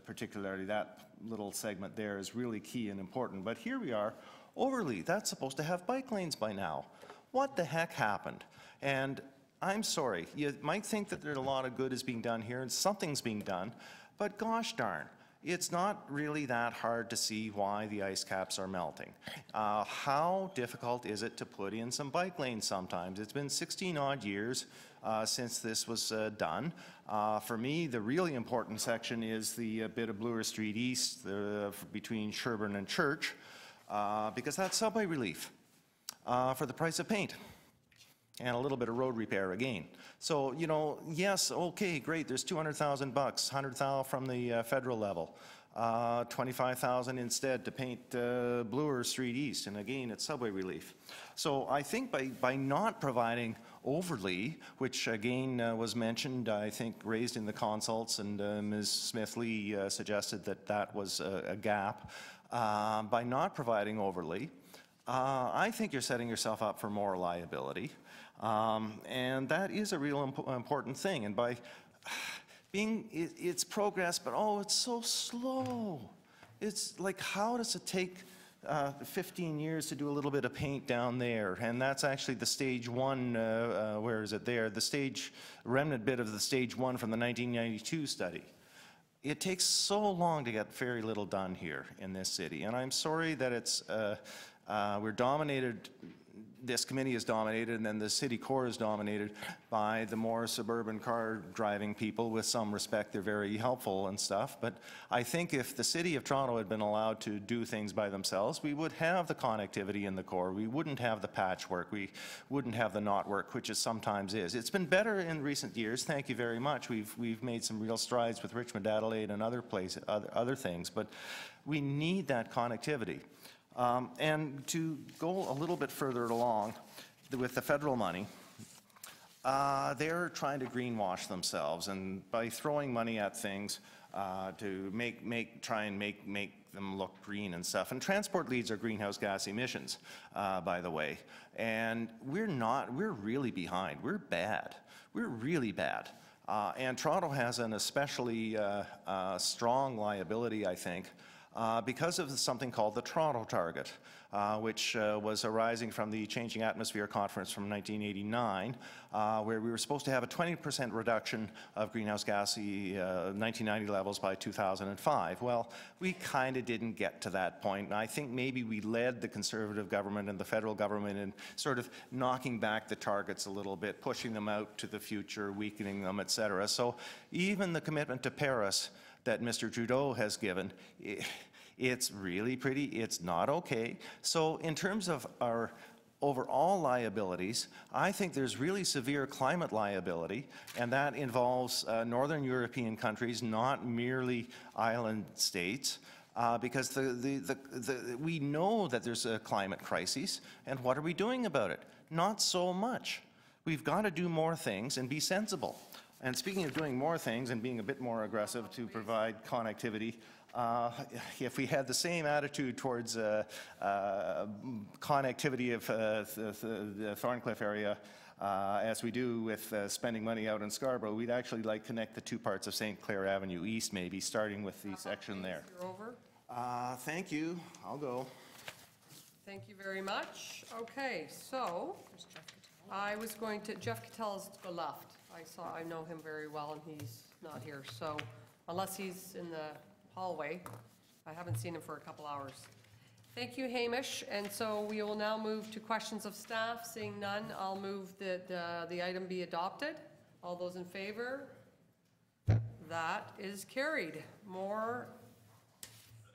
Speaker 6: Particularly that little segment there is really key and important. But here we are, Overlea, that's supposed to have bike lanes by now. What the heck happened? And I'm sorry, you might think that there's a lot of good is being done here and something's being done, but gosh darn, it's not really that hard to see why the ice caps are melting. How difficult is it to put in some bike lanes sometimes? It's been 16 odd years since this was done. For me, the really important section is the bit of Bloor Street East between Sherbourne and Church, because that's subway relief for the price of paint. And a little bit of road repair again. So, you know, yes, okay, great, there's $200,000, $100,000 from the federal level, $25,000 instead to paint Bloor Street East, and again, it's subway relief. So I think by not providing Overlea, which again was mentioned, I think raised in the consults, and Ms. Smith-Lee suggested that that was a gap, by not providing Overlea, I think you're setting yourself up for more liability. And that is a real important thing. And by being, it's progress, but it's so slow. It's like, how does it take 15 years to do a little bit of paint down there, and that's actually the stage one, where is it there? The stage, remnant bit of the stage one from the 1992 study. It takes so long to get very little done here in this city, and I'm sorry that it's, we're dominated, this committee is dominated, and then the city core is dominated by the more suburban car driving people. With some respect, they're very helpful and stuff, but I think if the city of Toronto had been allowed to do things by themselves, we would have the connectivity in the core, we wouldn't have the patchwork, we wouldn't have the knot work, which it sometimes is. It's been better in recent years, thank you very much. We've made some real strides with Richmond, Adelaide, and other things, but we need that connectivity. And to go a little bit further along with the federal money, they're trying to greenwash themselves, and by throwing money at things to try and make them look green and stuff. And transport leads our greenhouse gas emissions, by the way. And we're really behind. We're bad. We're really bad. And Toronto has an especially strong liability, I think, because of something called the Toronto Target, which was arising from the Changing Atmosphere Conference from 1989, where we were supposed to have a 20% reduction of greenhouse gas 1990 levels by 2005. Well, we kind of didn't get to that point, and I think maybe we led the Conservative government and the federal government in sort of knocking back the targets a little bit, pushing them out to the future, weakening them, etc. So even the commitment to Paris that Mr. Trudeau has given, it's really pretty, it's not okay. So in terms of our overall liabilities, I think there's really severe climate liability, and that involves Northern European countries, not merely island states, because we know that there's a climate crisis, and what are we doing about it? Not so much. We've got to do more things and be sensible. And speaking of doing more things and being a bit more aggressive to provide connectivity, if we had the same attitude towards connectivity of the Thorncliffe area as we do with spending money out in Scarborough, we'd actually like connect the two parts of St. Clair Avenue East, maybe, starting with the section there.
Speaker 1: You're over.
Speaker 6: Thank you. I'll go.
Speaker 1: Thank you very much. Okay, so I was going to, Jeff Catel's to the left. I know him very well, and he's not here, so unless he's in the hallway, I haven't seen him for a couple hours. Thank you, Hamish, and so we will now move to questions of staff. Seeing none, I'll move that the item be adopted. All those in favor? That is carried. More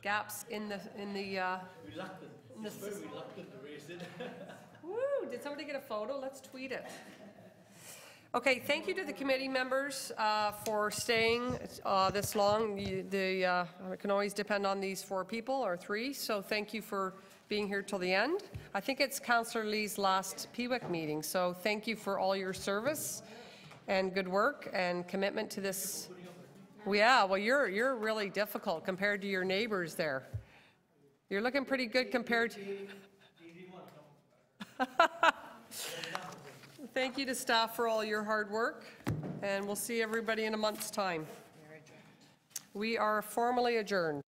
Speaker 1: gaps in the
Speaker 16: Reluctant. It's very reluctant to raise it.
Speaker 1: Woo! Did somebody get a photo? Let's tweet it. Okay, thank you to the committee members for staying this long. It can always depend on these 4 people or 3, so thank you for being here till the end. I think it's Councillor Lee's last PWIC meeting, so thank you for all your service and good work and commitment to this. Well, yeah, well, you're really difficult compared to your neighbors there. You're looking pretty good compared to... Thank you to staff for all your hard work, and we'll see everybody in a month's time. We are formally adjourned.